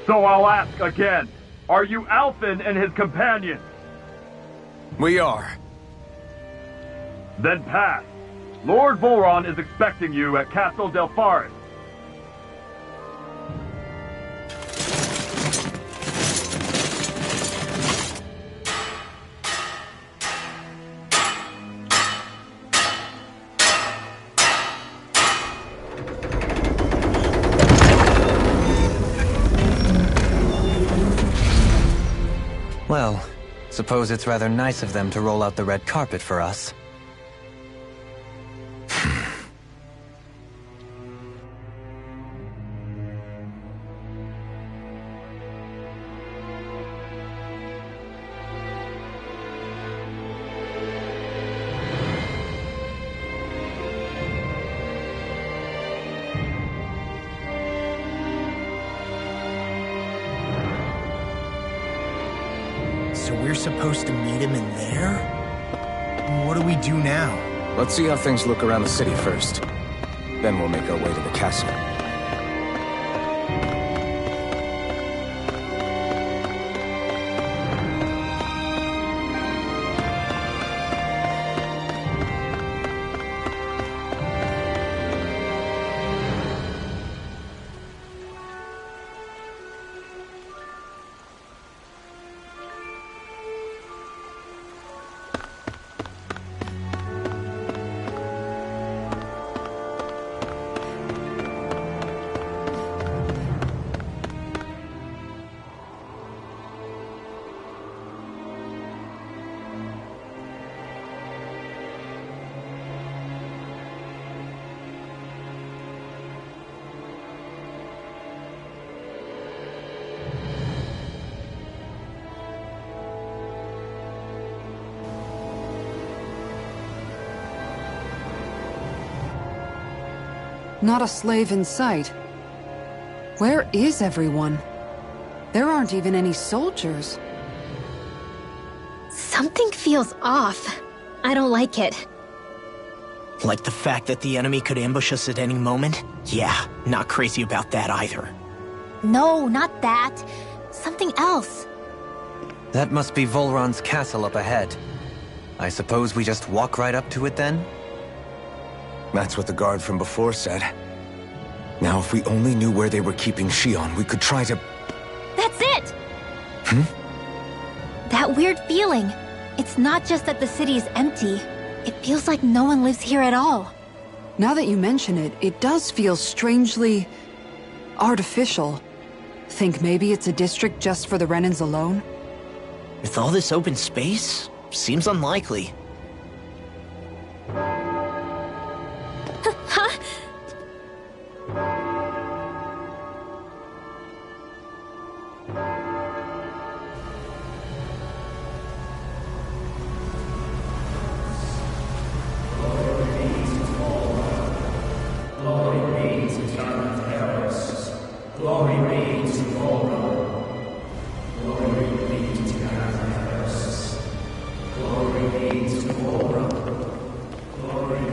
So I'll ask again, are you Alfin and his companions? We are. Then pass. Lord Volron is expecting you at Castle Delpharis. Well, suppose it's rather nice of them to roll out the red carpet for us. we're supposed to meet him in there? What do we do now? Let's see how things look around the city first. Then we'll make our way to the castle. Not a slave in sight. Where is everyone? There aren't even any soldiers. Something feels off. I don't like it. Like the fact that the enemy could ambush us at any moment? Yeah, not crazy about that either. No, not that. Something else. That must be Volron's castle up ahead. I suppose we just walk right up to it then? That's what the guard from before said. Now, if we only knew where they were keeping Shion, we could try to... That's it! That weird feeling. It's not just that the city is empty. It feels like no one lives here at all. Now that you mention it, it does feel strangely... artificial. Think maybe it's a district just for the Renans alone? With all this open space? Seems unlikely. Huh?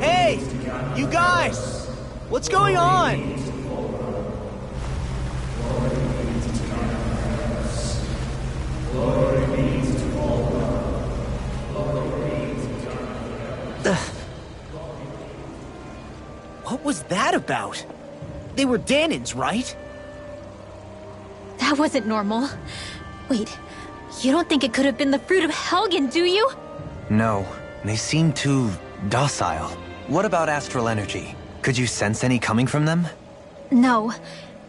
Hey! You guys! What's going on? What was that about? They were Danins, right? That wasn't normal. Wait, you don't think it could have been the fruit of Helgen, do you? No, they seem too docile. What about astral energy? Could you sense any coming from them? No,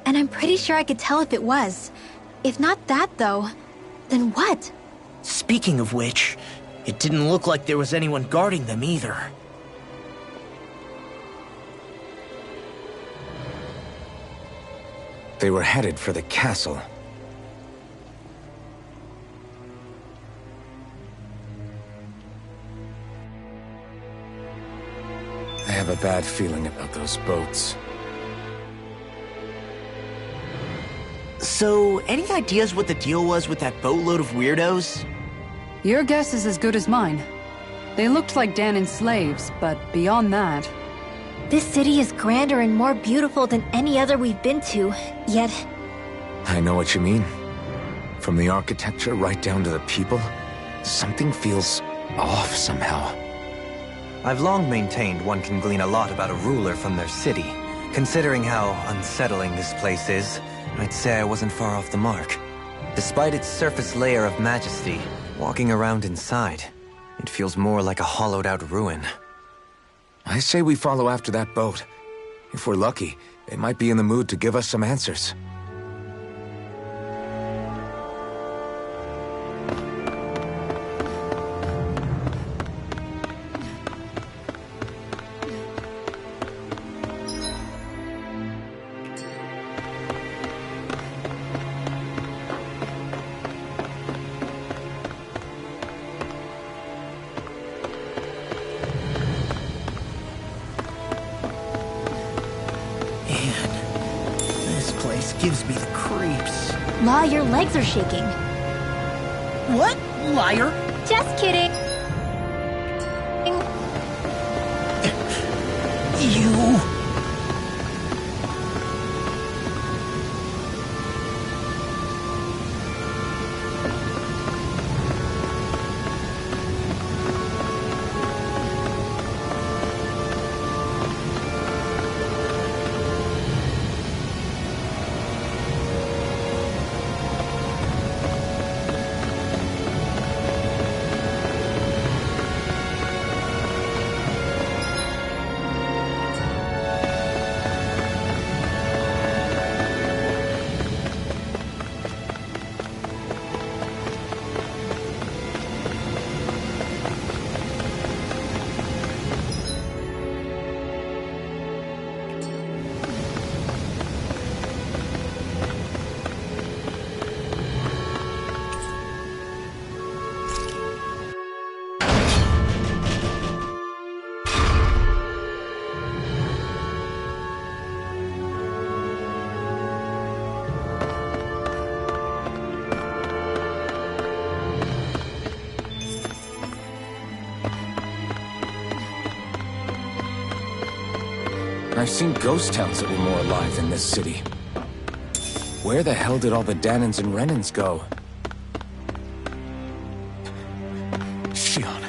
and I'm pretty sure I could tell if it was. If not that, though, then what? Speaking of which, it didn't look like there was anyone guarding them either. They were headed for the castle. I have a bad feeling about those boats. So, any ideas what the deal was with that boatload of weirdos? Your guess is as good as mine. They looked like Danon slaves, but beyond that... This city is grander and more beautiful than any other we've been to, yet... I know what you mean. From the architecture right down to the people, something feels off somehow. I've long maintained one can glean a lot about a ruler from their city. Considering how unsettling this place is, I'd say I wasn't far off the mark. Despite its surface layer of majesty, walking around inside, it feels more like a hollowed-out ruin. I say we follow after that boat. If we're lucky, they might be in the mood to give us some answers. Gives me the creeps. La, your legs are shaking. What? liar! Just kidding. You... I've seen ghost towns that were more alive than this city. Where the hell did all the Danans and Renans go? Shion.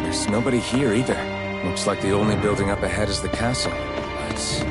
There's nobody here either. Looks like the only building up ahead is the castle. But...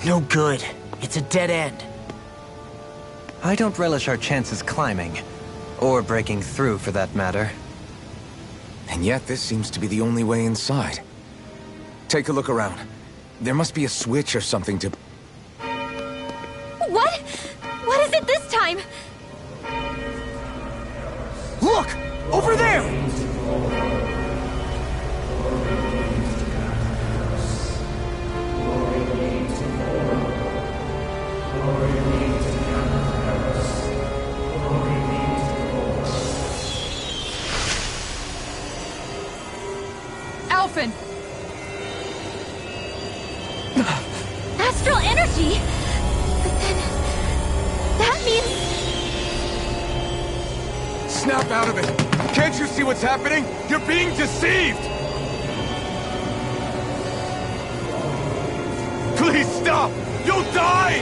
No good. It's a dead end. I don't relish our chances climbing. Or breaking through, for that matter. And yet this seems to be the only way inside. Take a look around. There must be a switch or something to... What? What is it this time? Look! Over there! Alphen! Astral energy? But then... that means... Snap out of it! Can't you see what's happening? You're being deceived! Please stop! You'll die!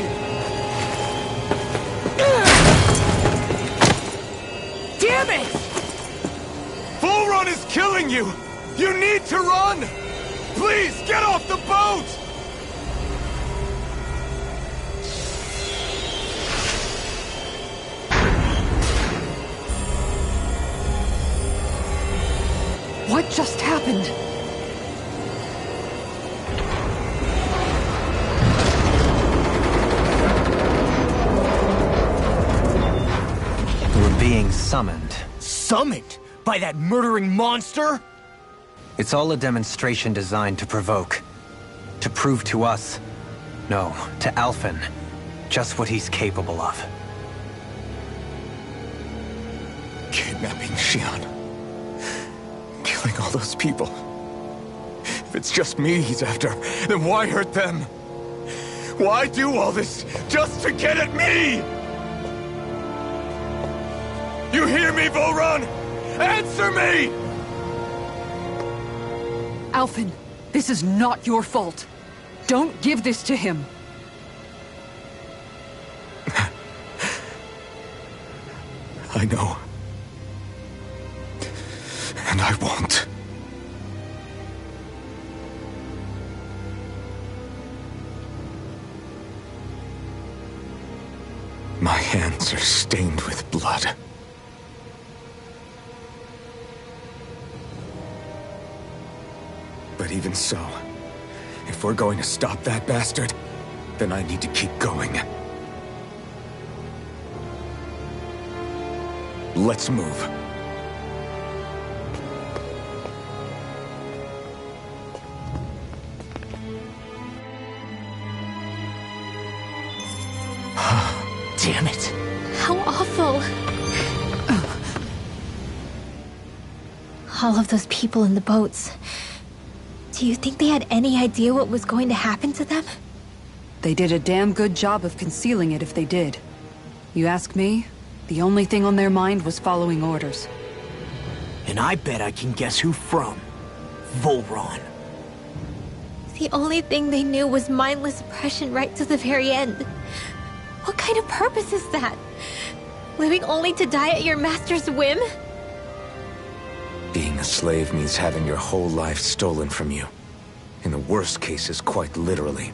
Damn it! Full run is killing you! You need to run! Please, get off the boat! What just happened? We're being summoned. Summoned? By that murdering monster? It's all a demonstration designed to provoke. To prove to us, no, to Alphen, just what he's capable of. Kidnapping Xion. Killing all those people. If it's just me he's after, then why hurt them? Why do all this just to get at me? You hear me, Volron? Answer me! Alphen, this is not your fault. Don't give this to him. I know. And I won't. My hands are stained with blood. But even so, if we're going to stop that bastard, then I need to keep going. Let's move. Damn it. How awful. All of those people in the boats. Do you think they had any idea what was going to happen to them? They did a damn good job of concealing it if they did. You ask me, the only thing on their mind was following orders. And I bet I can guess who from. Volron. The only thing they knew was mindless oppression right to the very end. What kind of purpose is that? Living only to die at your master's whim? Being a slave means having your whole life stolen from you. In the worst cases, quite literally.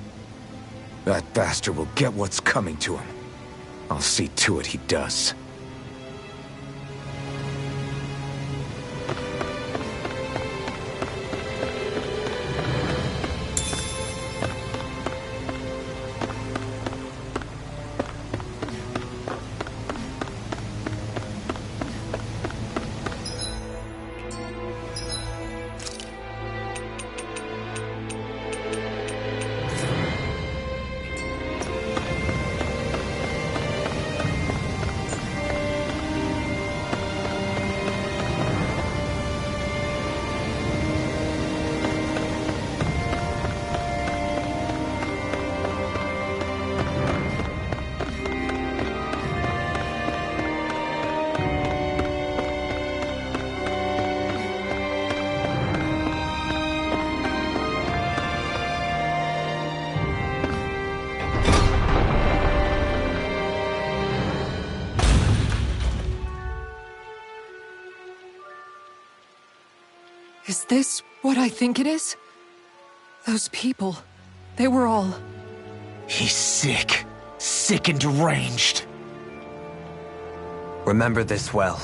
That bastard will get what's coming to him. I'll see to it he does. Is this what I think it is? Those people, they were all... He's sick. Sick and deranged. Remember this well.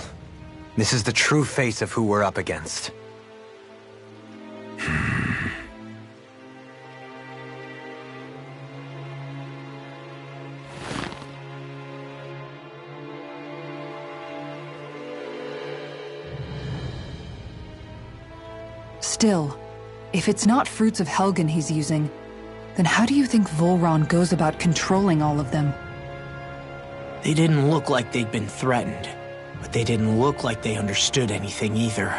This is the true face of who we're up against. Still, if it's not fruits of Helgen he's using, then how do you think Volron goes about controlling all of them? They didn't look like they'd been threatened, but they didn't look like they understood anything either.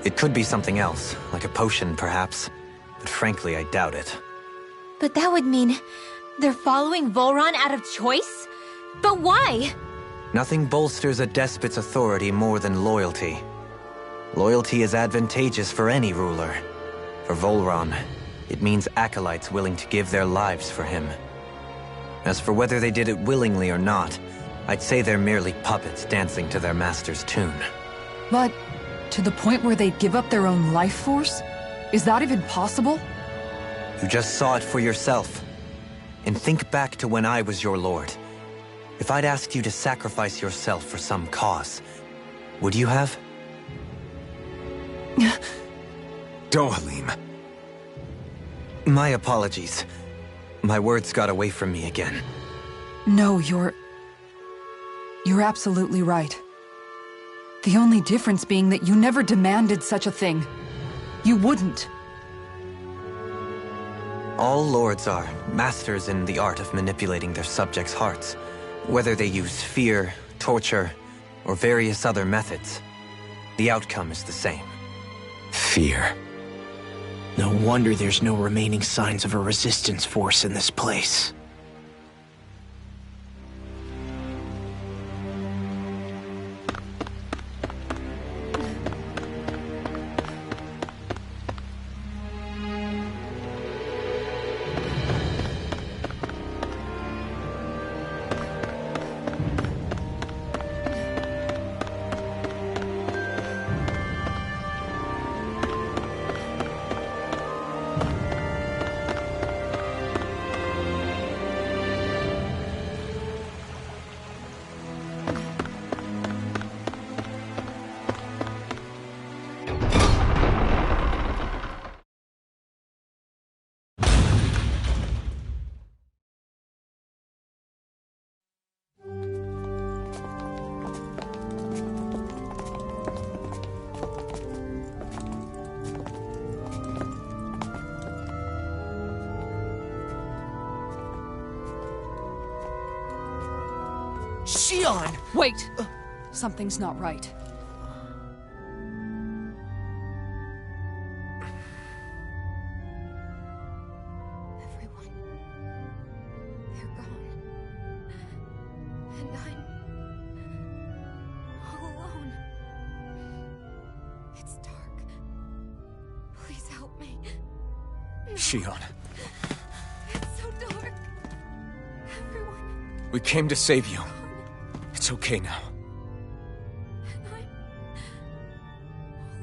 It could be something else, like a potion perhaps, but frankly I doubt it. But that would mean they're following Volron out of choice? But why? Nothing bolsters a despot's authority more than loyalty. Loyalty is advantageous for any ruler. For Volron, it means acolytes willing to give their lives for him. As for whether they did it willingly or not, I'd say they're merely puppets dancing to their master's tune. But, to the point where they'd give up their own life force? Is that even possible? You just saw it for yourself. And think back to when I was your lord. If I'd asked you to sacrifice yourself for some cause, would you have? Dohalim. My apologies. My words got away from me again. No, you're absolutely right. The only difference being that you never demanded such a thing. You wouldn't. All lords are masters in the art of manipulating their subjects' hearts, whether they use fear, torture, or various other methods. The outcome is the same. Fear. No wonder there's no remaining signs of a resistance force in this place. Shion! Wait! Something's not right. Everyone. They're gone. And I'm all alone. It's dark. Please help me. Shion, It's so dark. Everyone. we came to save you. It's okay now. And I'm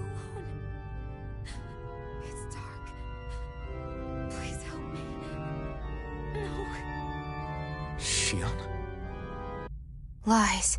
all alone. It's dark. Please help me. No. Shion. Lies.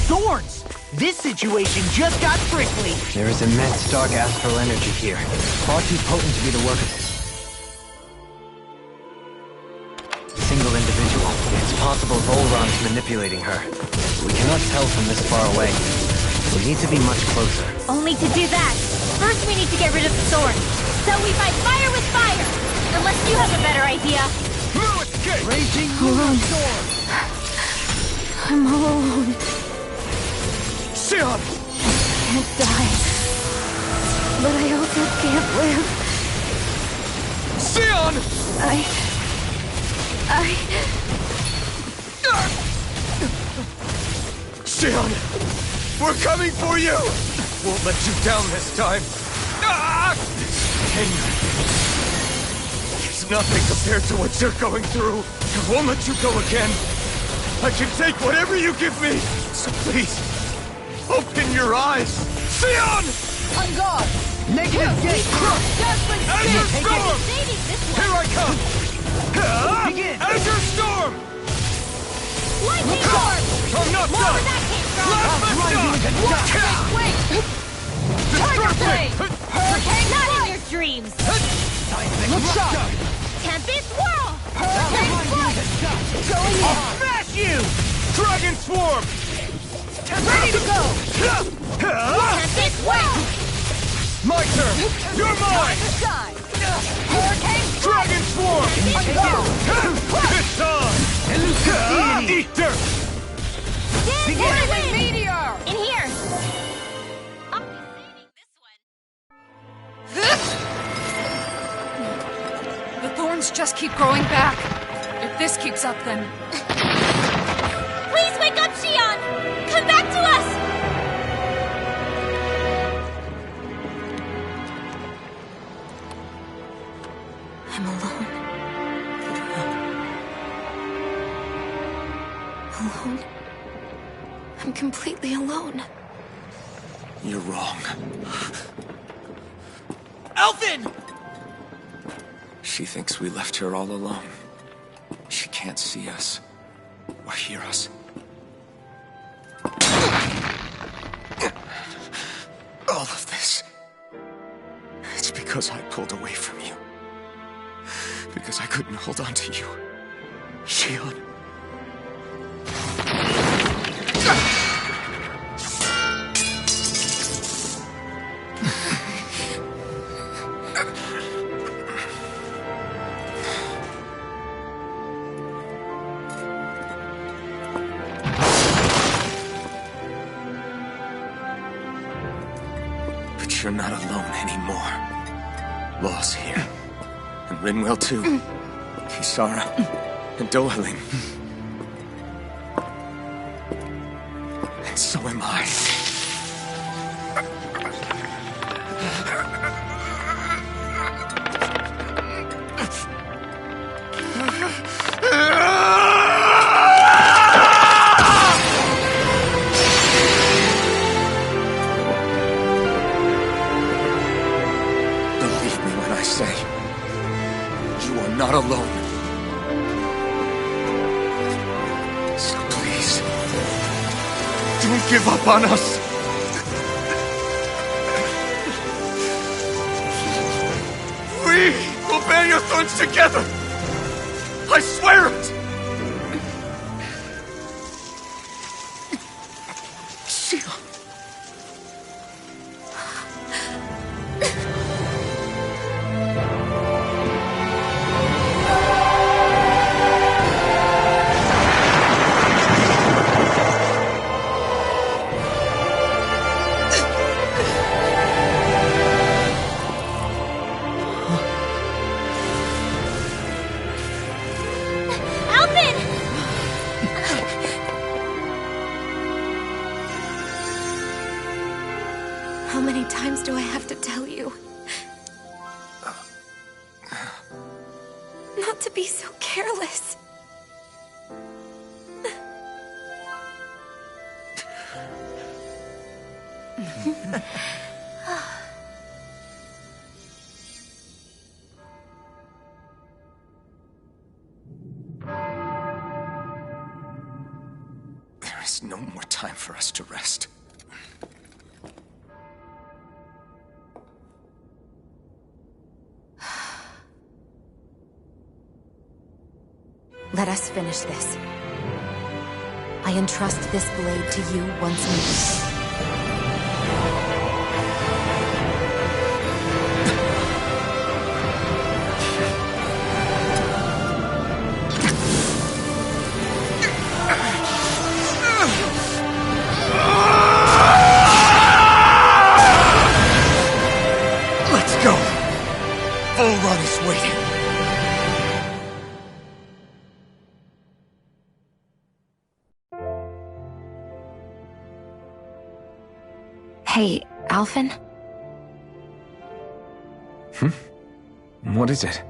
Thorns! This situation just got prickly. There is immense dark astral energy here, far too potent to be the work of a single individual. It's possible Volron's manipulating her. We cannot tell from this far away. We need to be much closer. Only to do that, first we need to get rid of the sword. So we fight fire with fire! Unless you have a better idea. No escape! Raging Moon Storm! I'm all alone. Shion! Can't die. But I also can't live. Shion! Shion! We're coming for you! Won't let you down this time. This pain is nothing compared to what you're going through. I won't let you go again. I can take whatever you give me. So please, open your eyes. Shion! On guard! Negative gate! Azure Storm! Saving this one. Here I come! Begin! Azure Storm! Lightning storm! I'm not More done! where that came from! Wait! Tiger Blade! Hurricane not in your dreams! Look sharp! Tempest whirl! Hurricane Flight! Going in! Smash you! Dragon Swarm! Ready to go! Tempest whirl! My turn! You're mine! Side! Hurricane Dragon Swarm! It's on! Eat dirt! Poison Meteor! in here! I'll be saving this one. The thorns just keep growing back. If this keeps up, then... Please wake up, Shion! Come back to us! I'm alone. Alone? I'm completely alone. You're wrong. Elfin! She thinks we left her all alone. She can't see us or hear us. All of this, it's because because I pulled away from you. Because I couldn't hold on to you. Shion. But you're not alone anymore. Law's here. And Rinwell too. Kisara. And Dohalim. And so am I. Believe me when I say, you are not alone. So please, don't give up on us. We will bear your thorns together. I swear it. Shion. How many times do I have to tell you? Not to be so careless. There is no more time for us to rest. Let us finish this. I entrust this blade to you once more. Let's go. Volron is waiting. Hey, Alphen? What is it?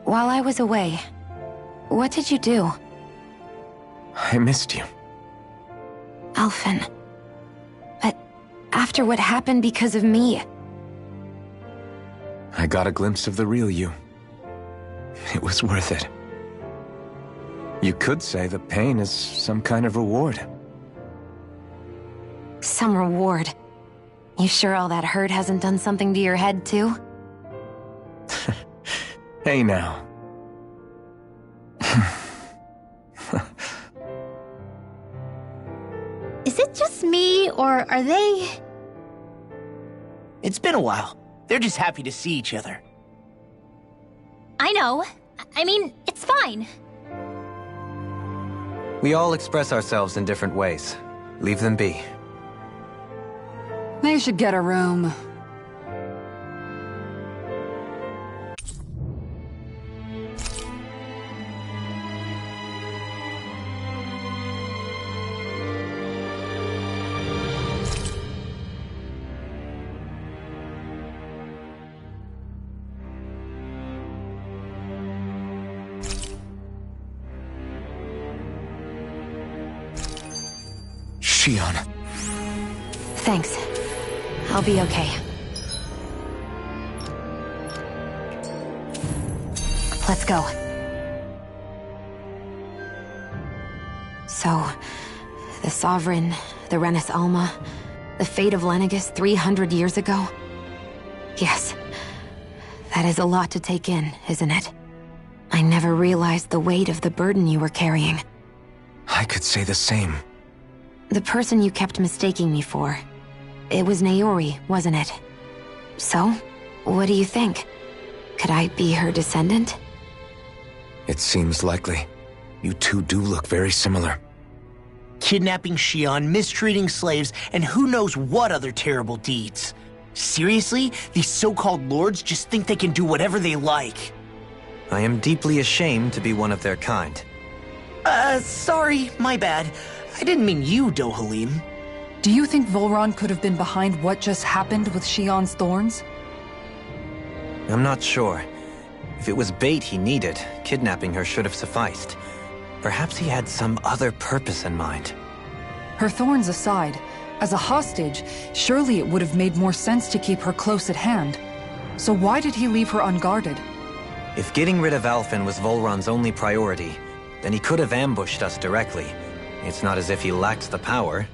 While I was away, what did you do? I missed you. Alphen. But after what happened because of me, I got a glimpse of the real you. It was worth it. You could say the pain is some kind of reward. some reward. You sure all that hurt hasn't done something to your head, too? Hey now. Is it just me, or are they... It's been a while. They're just happy to see each other. I know. I mean, it's fine. We all express ourselves in different ways. Leave them be. They should get a room. Shion. Thanks. I'll be okay. Let's go. So, the Sovereign, the Renis Alma, the fate of Lenegis 300 years ago. Yes. That is a lot to take in, isn't it? I never realized the weight of the burden you were carrying. I could say the same. The person you kept mistaking me for. It was Naori, wasn't it? So, what do you think? Could I be her descendant? It seems likely. You two do look very similar. Kidnapping Shion, mistreating slaves, and who knows what other terrible deeds. Seriously? These so-called lords just think they can do whatever they like. I am deeply ashamed to be one of their kind. Sorry, my bad. I didn't mean you, Dohalim. Do you think Volron could have been behind what just happened with Shion's thorns? I'm not sure. If it was bait he needed, kidnapping her should have sufficed. Perhaps he had some other purpose in mind. Her thorns aside, as a hostage, surely it would have made more sense to keep her close at hand. So why did he leave her unguarded? If getting rid of Alphen was Volron's only priority, then he could have ambushed us directly. It's not as if he lacked the power.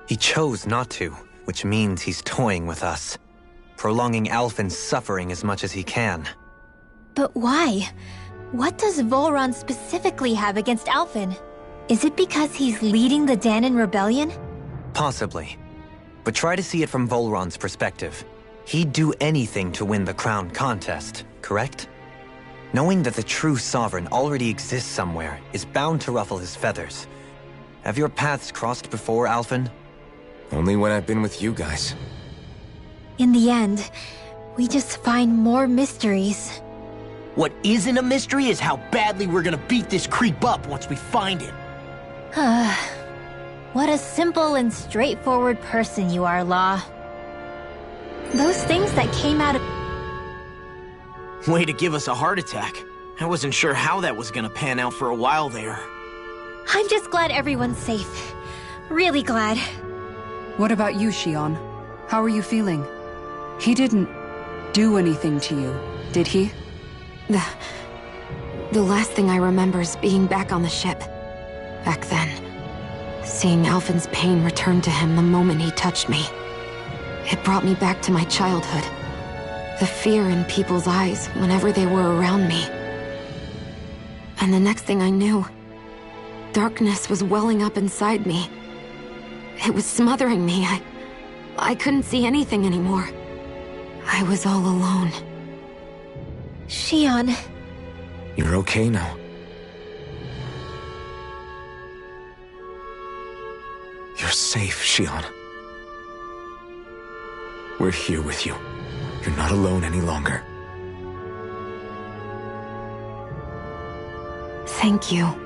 He chose not to, which means he's toying with us, prolonging Alphen's suffering as much as he can. But why? What does Volron specifically have against Alphen? Is it because he's leading the Danon rebellion? Possibly. But try to see it from Volron's perspective. He'd do anything to win the crown contest, correct? Knowing that the true sovereign already exists somewhere is bound to ruffle his feathers. Have your paths crossed before, Alphen? Only when I've been with you guys. In the end, we just find more mysteries. What isn't a mystery is how badly we're gonna beat this creep up once we find him. What a simple and straightforward person you are, Law. Those things that came out of... Way to give us a heart attack. I wasn't sure how that was gonna pan out for a while there. I'm just glad everyone's safe. Really glad. What about you, Shion? How are you feeling? He didn't do anything to you, did he? The last thing I remember is being back on the ship. Back then. Seeing Alphen's pain return to him the moment he touched me. It brought me back to my childhood. The fear in people's eyes whenever they were around me. And the next thing I knew, darkness was welling up inside me. It was smothering me. I couldn't see anything anymore. I was all alone. Shion. You're okay now. You're safe, Shion. We're here with you. You're not alone any longer. Thank you.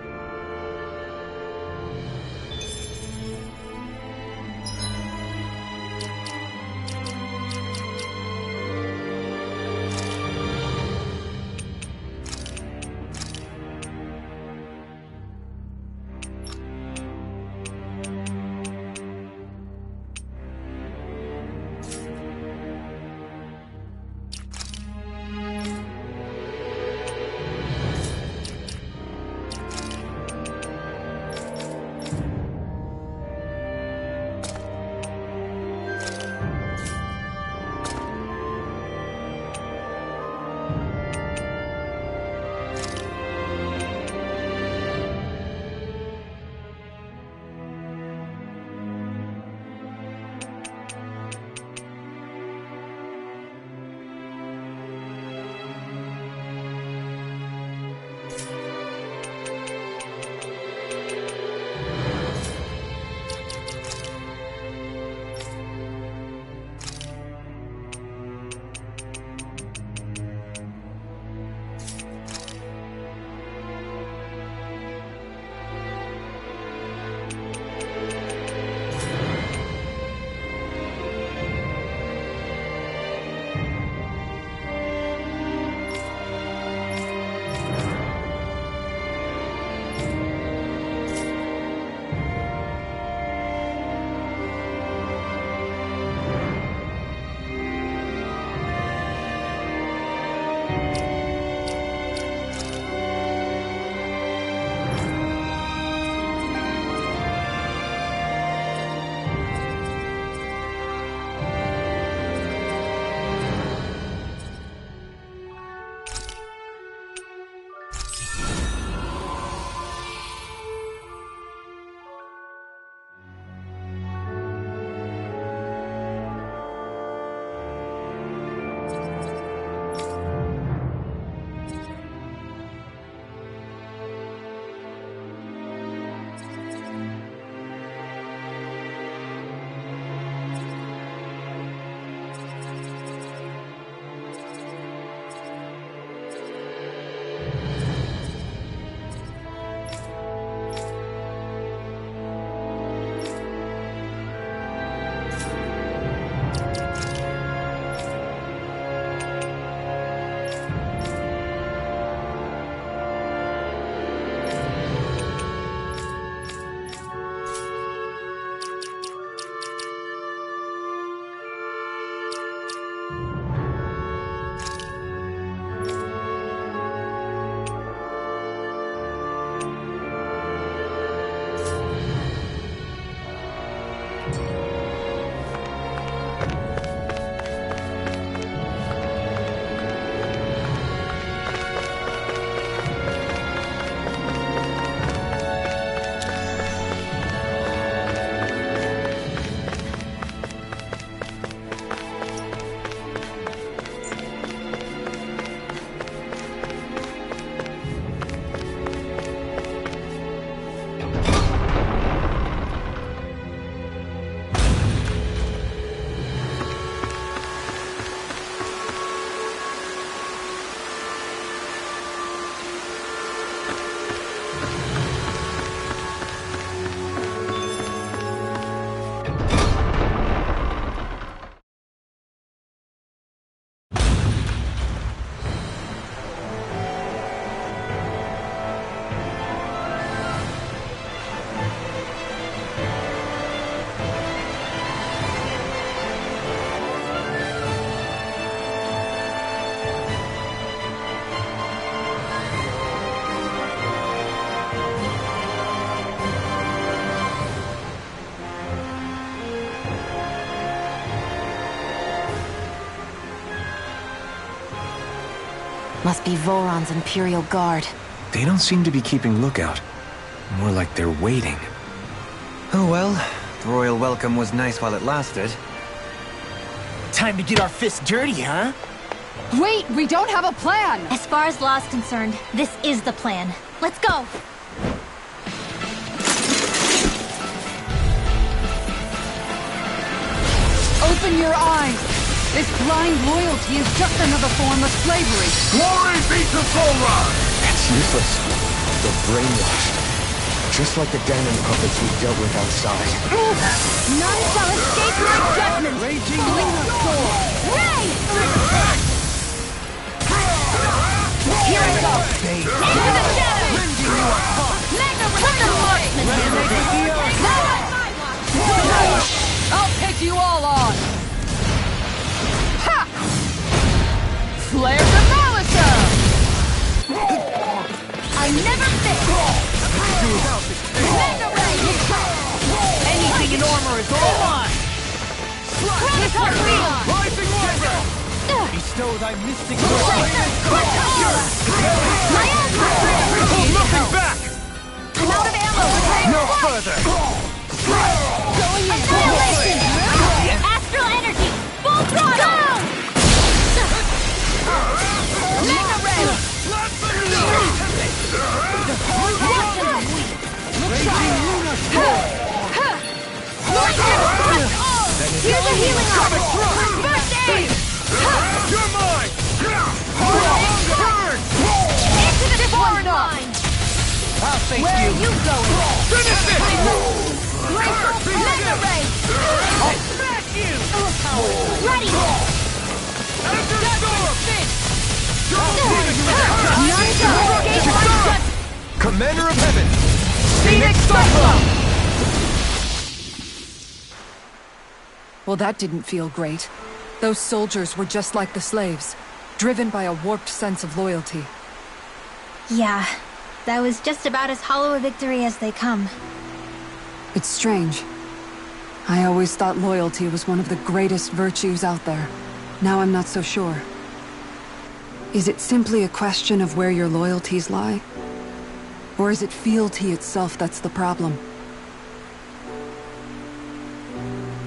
Must be Volron's Imperial Guard. They don't seem to be keeping lookout. More like they're waiting. Oh well, the royal welcome was nice while it lasted. Time to get our fists dirty, huh? Wait, we don't have a plan! As far as Law's concerned, this is the plan. Let's go! Open your eyes! This blind loyalty is just another form of slavery. Glory be to Volron! That's useless. They're brainwashed. Just like the Danon puppets we dealt with outside. None shall escape my judgment! Raging Luna Sword! Ray! Here I go! Into the shadows! Rending you apart! Mega put the marksman I'll take you all on! Ha! Flare the Malisa! I never fail! Mega ray! Anything in armor is all mine! Chronicles Leon! Rising Rider! Bestow thy mystic My own Nothing back! I'm out of ammo! No further! Going in! Annihilation! Astral energy! Full throttle! Mega ray! Here's a healing arm! First aid! You're mine! Into the far line! I'll face Where you! are you going? Finish it! Mega ray! I'll smash you! Ready! None shall escape my judgment! Commander of Heaven! Phoenix Cyclone! Well, that didn't feel great. Those soldiers were just like the slaves, driven by a warped sense of loyalty. Yeah, that was just about as hollow a victory as they come. It's strange. I always thought loyalty was one of the greatest virtues out there. Now I'm not so sure. Is it simply a question of where your loyalties lie? Or is it fealty itself that's the problem?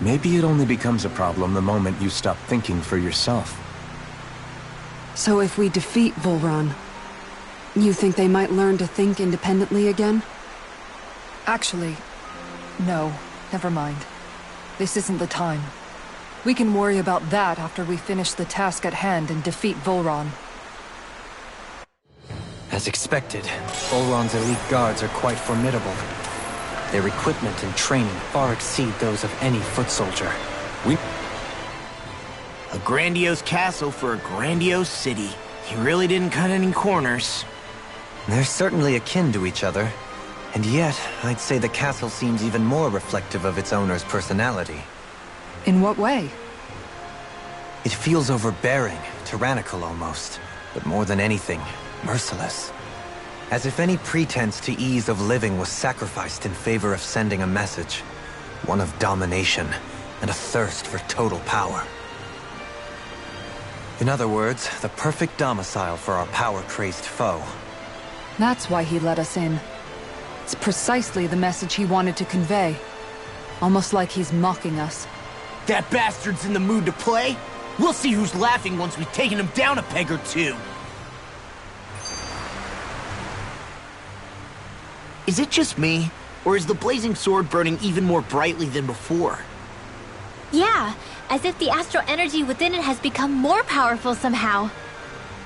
Maybe it only becomes a problem the moment you stop thinking for yourself. So if we defeat Volron, you think they might learn to think independently again? Actually, no. Never mind. This isn't the time. We can worry about that after we finish the task at hand and defeat Volron. As expected, Volron's elite guards are quite formidable. Their equipment and training far exceed those of any foot soldier. A grandiose castle for a grandiose city. He really didn't cut any corners. They're certainly akin to each other. And yet, I'd say the castle seems even more reflective of its owner's personality. In what way? It feels overbearing, tyrannical almost, but more than anything, merciless. As if any pretense to ease of living was sacrificed in favor of sending a message. One of domination, and a thirst for total power. In other words, the perfect domicile for our power-crazed foe. That's why he let us in. It's precisely the message he wanted to convey. Almost like he's mocking us. That bastard's in the mood to play? We'll see who's laughing once we've taken him down a peg or two. Is it just me? Or is the blazing sword burning even more brightly than before? Yeah, as if the astral energy within it has become more powerful somehow.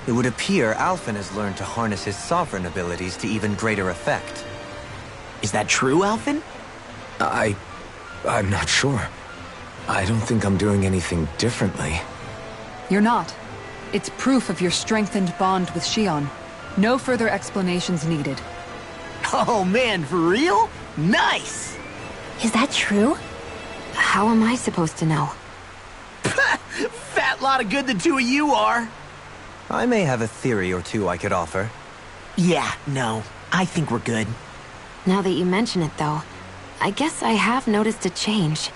It would appear Alphen has learned to harness his sovereign abilities to even greater effect. Is that true, Alphen? I'm not sure. I don't think I'm doing anything differently. You're not. It's proof of your strengthened bond with Xion. No further explanations needed. Oh man, for real? Nice! Is that true? How am I supposed to know? Fat lot of good the two of you are! I may have a theory or two I could offer. Yeah, no. I think we're good. Now that you mention it, though, I guess I have noticed a change.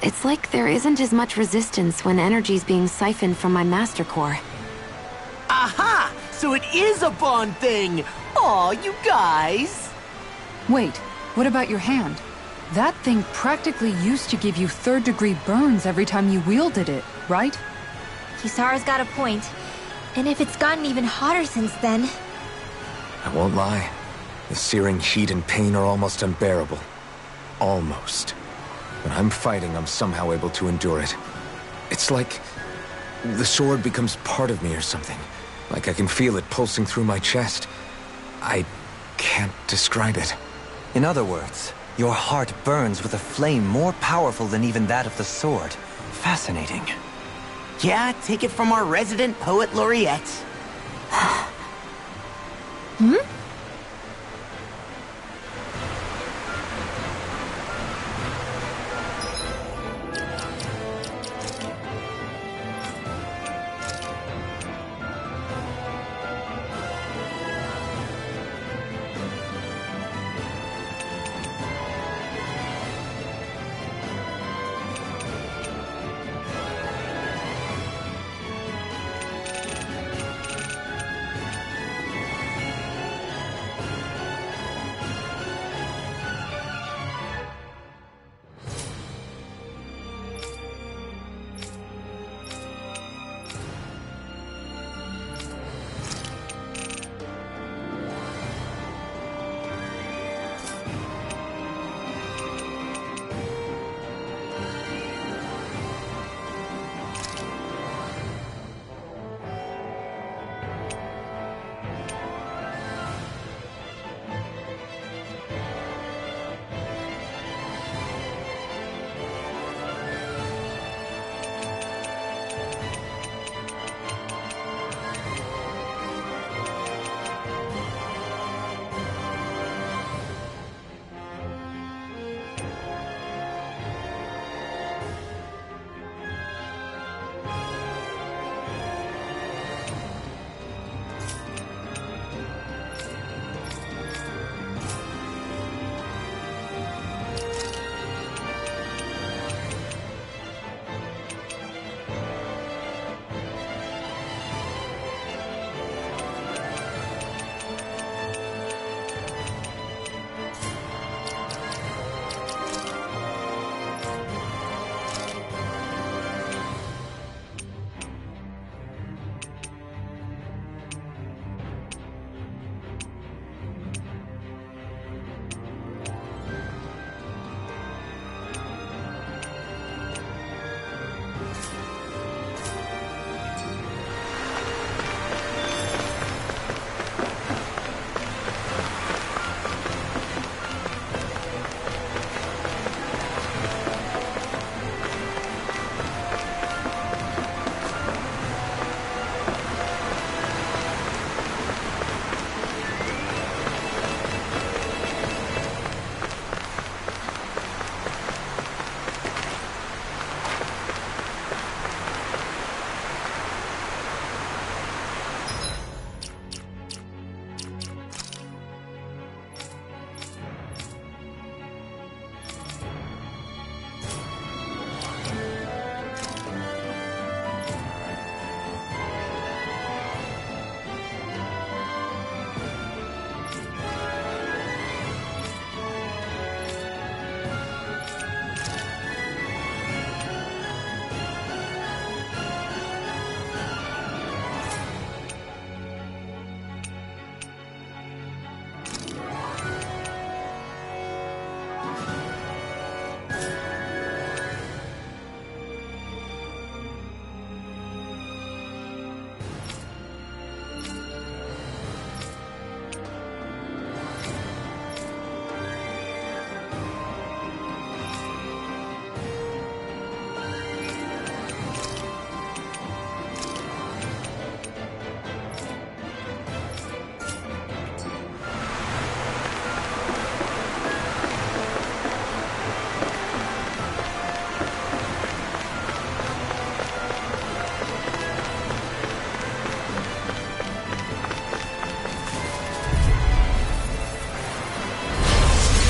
It's like there isn't as much resistance when energy's being siphoned from my Master Core. Aha! So it is a Bond thing! Aw, you guys! Wait, what about your hand? That thing practically used to give you third-degree burns every time you wielded it, right? Kisara's got a point. And if it's gotten even hotter since then... I won't lie. The searing heat and pain are almost unbearable. Almost. When I'm fighting, I'm somehow able to endure it. It's like the sword becomes part of me or something. Like I can feel it pulsing through my chest. I can't describe it. In other words, your heart burns with a flame more powerful than even that of the sword. Fascinating. Yeah, take it from our resident poet laureate. Hmm?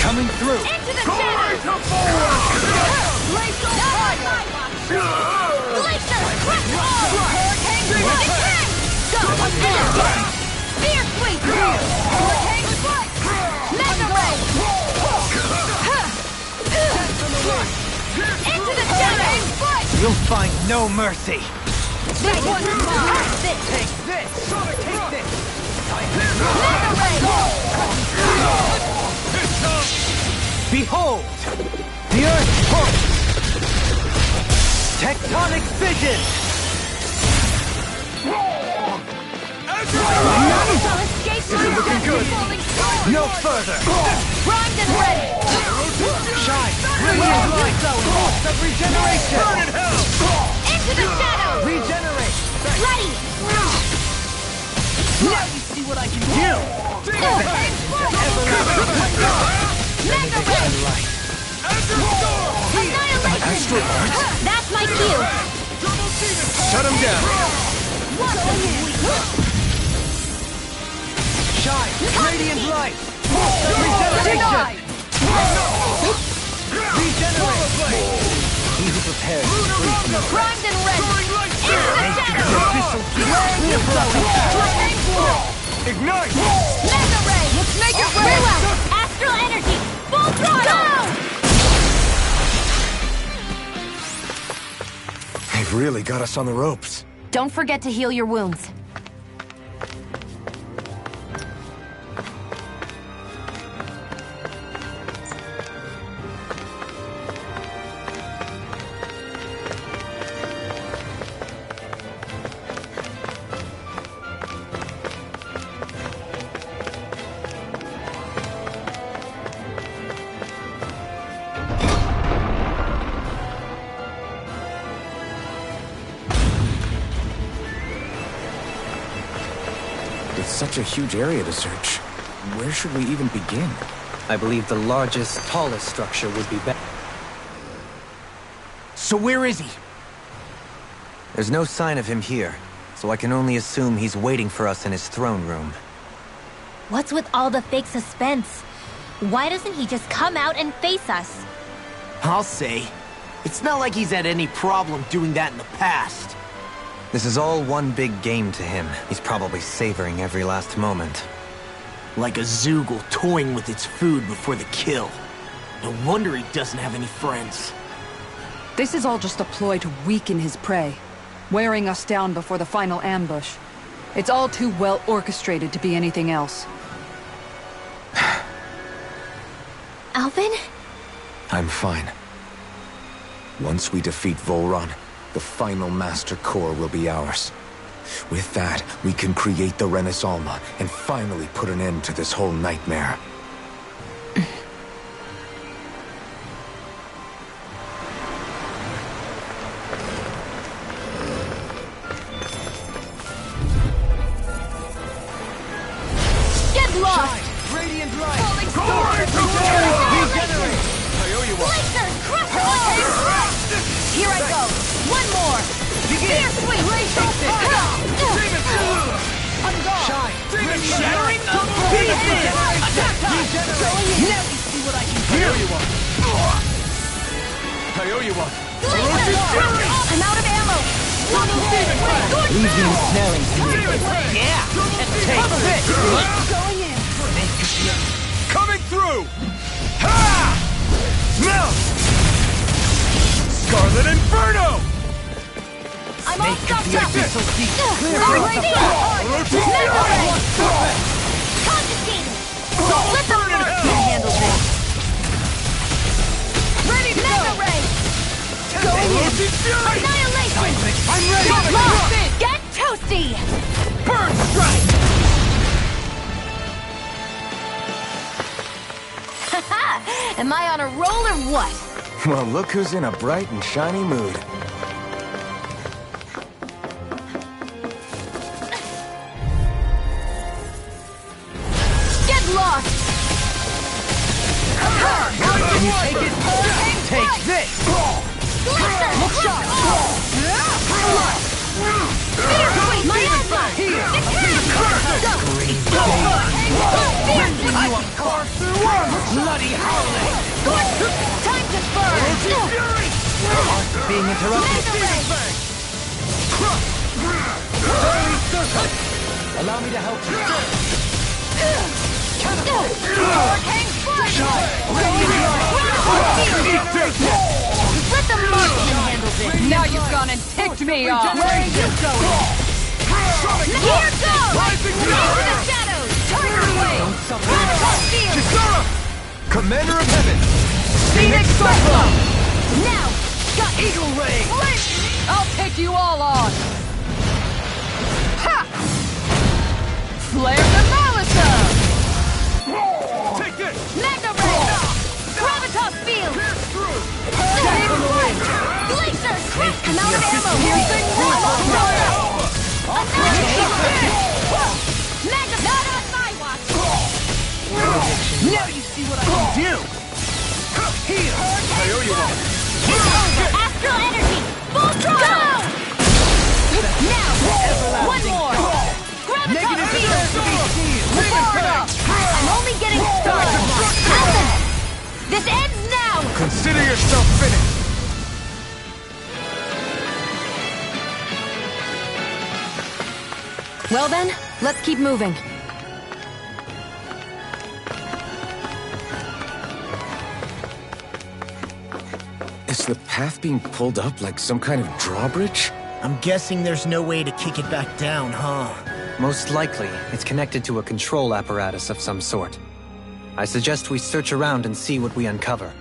Coming through! Into the channel! Glacial fire! Glacier! Hurricane grenade! Go! No mercy. This one's mine! Take this! Take this! Behold! The Earth pulse! Tectonic fission! None shall escape my death falling sword! No further! Primed and ready! Shine! Radiant light! Pulse of regeneration! Burn in hell! Into the shadows! Regenerate! Ready! Now you see what I can do! Mega ray! Annihilation! That's my cue! Shut him down! Shine! Radiant light! Regeneration! Regenerate! He who prepares is free from the Primed and ready! Into the shadows! Ignite! Mega ray! Let's make it very well! Astral energy! Full throttle! They've really got us on the ropes. Don't forget to heal your wounds. With such a huge area to search, where should we even begin? I believe the largest, tallest structure would be better. So where is he? There's no sign of him here, so I can only assume he's waiting for us in his throne room. What's with all the fake suspense? Why doesn't he just come out and face us? I'll say. It's not like he's had any problem doing that in the past. This is all one big game to him. He's probably savoring every last moment. Like a Zoogle toying with its food before the kill. No wonder he doesn't have any friends. This is all just a ploy to weaken his prey, wearing us down before the final ambush. It's all too well orchestrated to be anything else. Alvin? I'm fine. Once we defeat Volron, the final Master Core will be ours. With that, we can create the Renaissance and finally put an end to this whole nightmare. Get lost! Radiant light! Falling sword! Regenerate! I owe you one. Blazer! Crush it! Here I go! One more! Spear sweep! Shine! Shattering the pieces! Attack time! Now you see what I can do! I owe you one. I owe you one. I'm out of ammo! Leave me snaring to me. Yeah! And take this! Going in! Coming through! Ha! Now! Scarlet Inferno! I'm all stopped up! Clear. Confiscated! Let them work! Can handle this! Ready to go! Ray! Going in! Annihilation! I'm ready! Get lost! Get toasty! Burn strike! Haha! Am I on a roll or what? Well, look who's in a bright and shiny mood. Get lost! Can you take it? Take this! Look shot! Spear sweep! My alpha! Bloody howling! Time to burn! Being interrupted. Allow me to help you. Hang fire! Let the marksman handle this! Now you've gone and ticked me off! Where are you going? Here goes! Into the shadows! Tiger Wave! Gravitas Field! Kisara! Commander of Heaven! Phoenix Cyclone! Now! Got Eagle Ray! I'll take you all on! Ha! Flare the Malisa! Take it! Mega Ray! Gravitas Field! Glacier! I'm out of ammo! Piercing Mega! Not on my watch! Now you see what I can do! Here! I owe you one! Astral Energy! Full throttle! Now! One more! Gravitas Field! I'm only getting started! Alpha! This ends now! Consider yourself finished! Well then, let's keep moving. Is the path being pulled up like some kind of drawbridge? I'm guessing there's no way to kick it back down, huh? Most likely, it's connected to a control apparatus of some sort. I suggest we search around and see what we uncover.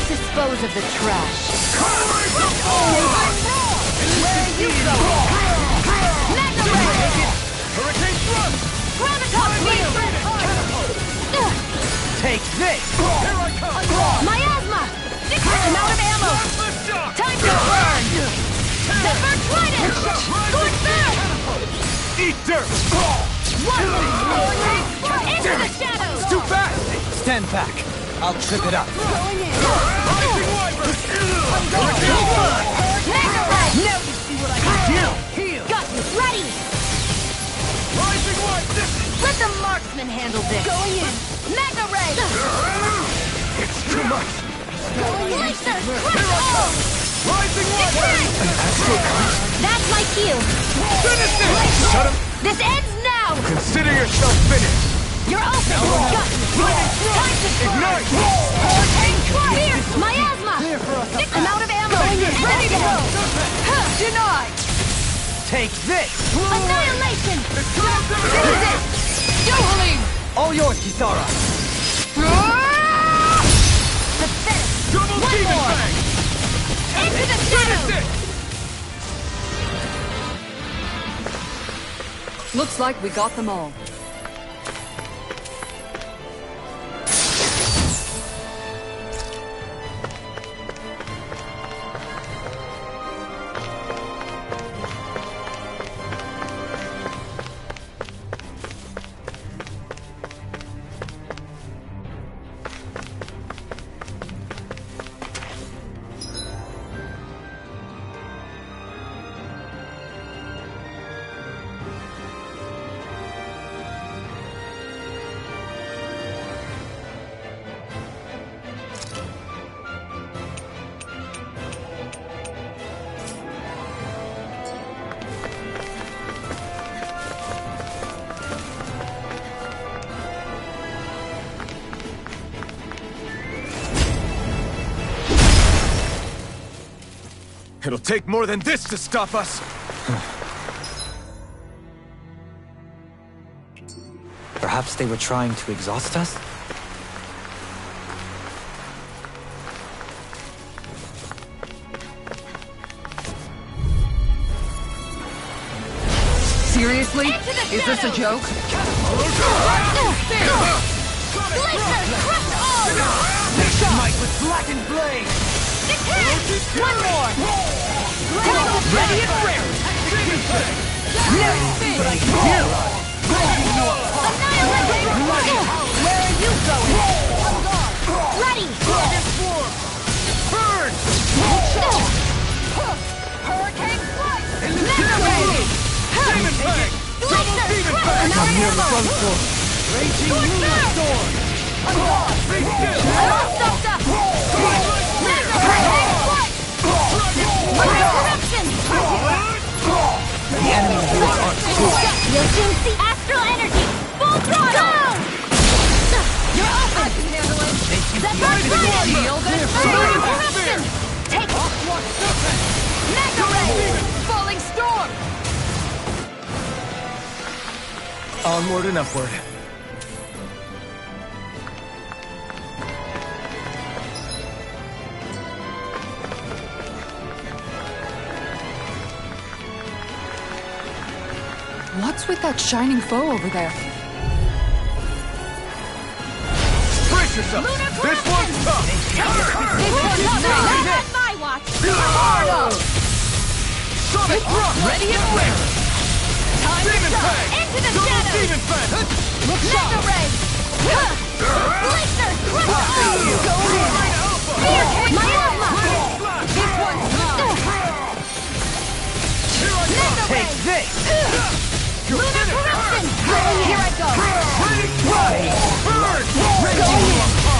Dispose of the trash. Where are you going? Mega Ray! Hurricane thrust! Gravitas Field! Take this! Here I come! Miasma! I'm out of ammo! Time to burn! Zephyr Trident! Scorch Back! Eat dirt! Into the shadows! It's too fast! Stand back. I'll trip it up. Rising Wyvern! Mega Ray! Now you see what I can do! Heal! Got you! Ready! Rising Wyvern! Let the marksman handle this! Going in! Mega Ray! It's too much! Glacier! Crush all! Rising Wyvern! That's my cue! Finish it! Shut him! This ends now! Consider yourself finished! You're open! Got you! Time to Ignite! Fierce! Miasma! I'm out of ammo! Ready to go! Denied! Take this! Annihilation! This is it! Yohalim! All yours, Kisara. Pathetic! Double One demon more! bang! Into the shadows! Looks like we got them all. It'll take more than this to stop us! Perhaps they were trying to exhaust us? Seriously? Is this a joke? Glacier! Crush all! Smite with blackened blade! One more! Ready and ready! Now you see what I can do! Annihilation! Where are you going? Ready! Burn! Hurricane I'm here on the front floor. Raging lunar storm! I'm gone! I'm stuffed up! Mega Ray! Corruption! The enemy here are cool. You'll soon see astral energy! Full throttle! You're open! I can handle it! Zephyr corruption! Take it! Mega Ray! Falling storm! Onward and upward. What's with that shining foe over there? Brace yourself! This one's tough! This one's not on my watch! Hard up! Sonic Rock! Ready and ready! Time to shine! Into the shadows! Demon Fan! Mega Ray! Blaster! Go in! Fear King! My Alma! This one's mine! Mega Ray! Take this! Lunar Corruption! Here I go! Burn!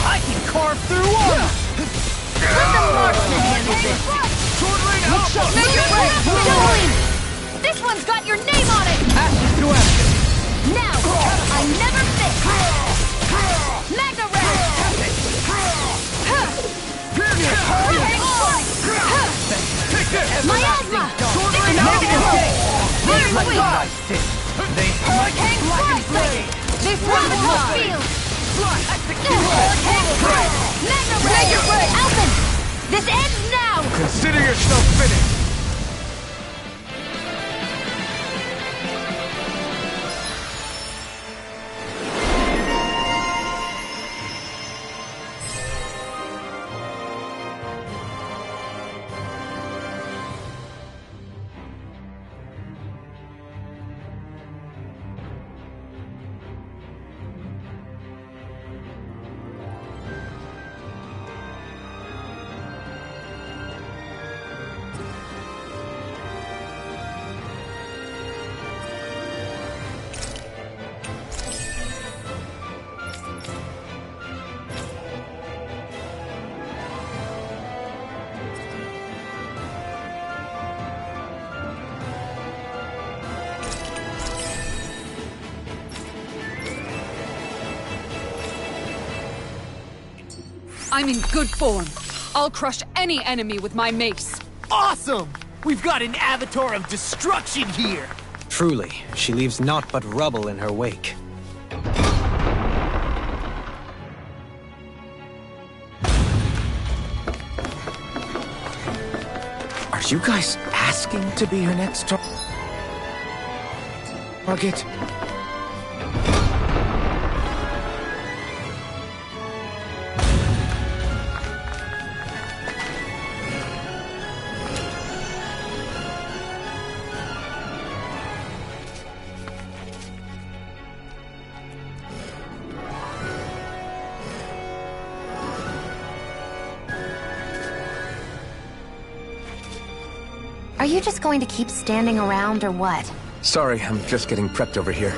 I can carve through one! Let the marksman handle this! Sword Rain Alpha! Mega Ray! Jolene! This one's got your name on it! Ashes to ashes! Now! I never miss! Mega Ray! Take this! Miasma! Sword Rain Mega Alpha! Very sweet! Hurricane Blade! This one's mine! Hurricane Blade! Mega Ray! Alphen! This ends now! Consider yourself finished! I'm in good form. I'll crush any enemy with my mace. Awesome! We've got an avatar of destruction here! Truly, she leaves naught but rubble in her wake. Are you guys asking to be her next target? Are you just going to keep standing around or what? Sorry, I'm just getting prepped over here.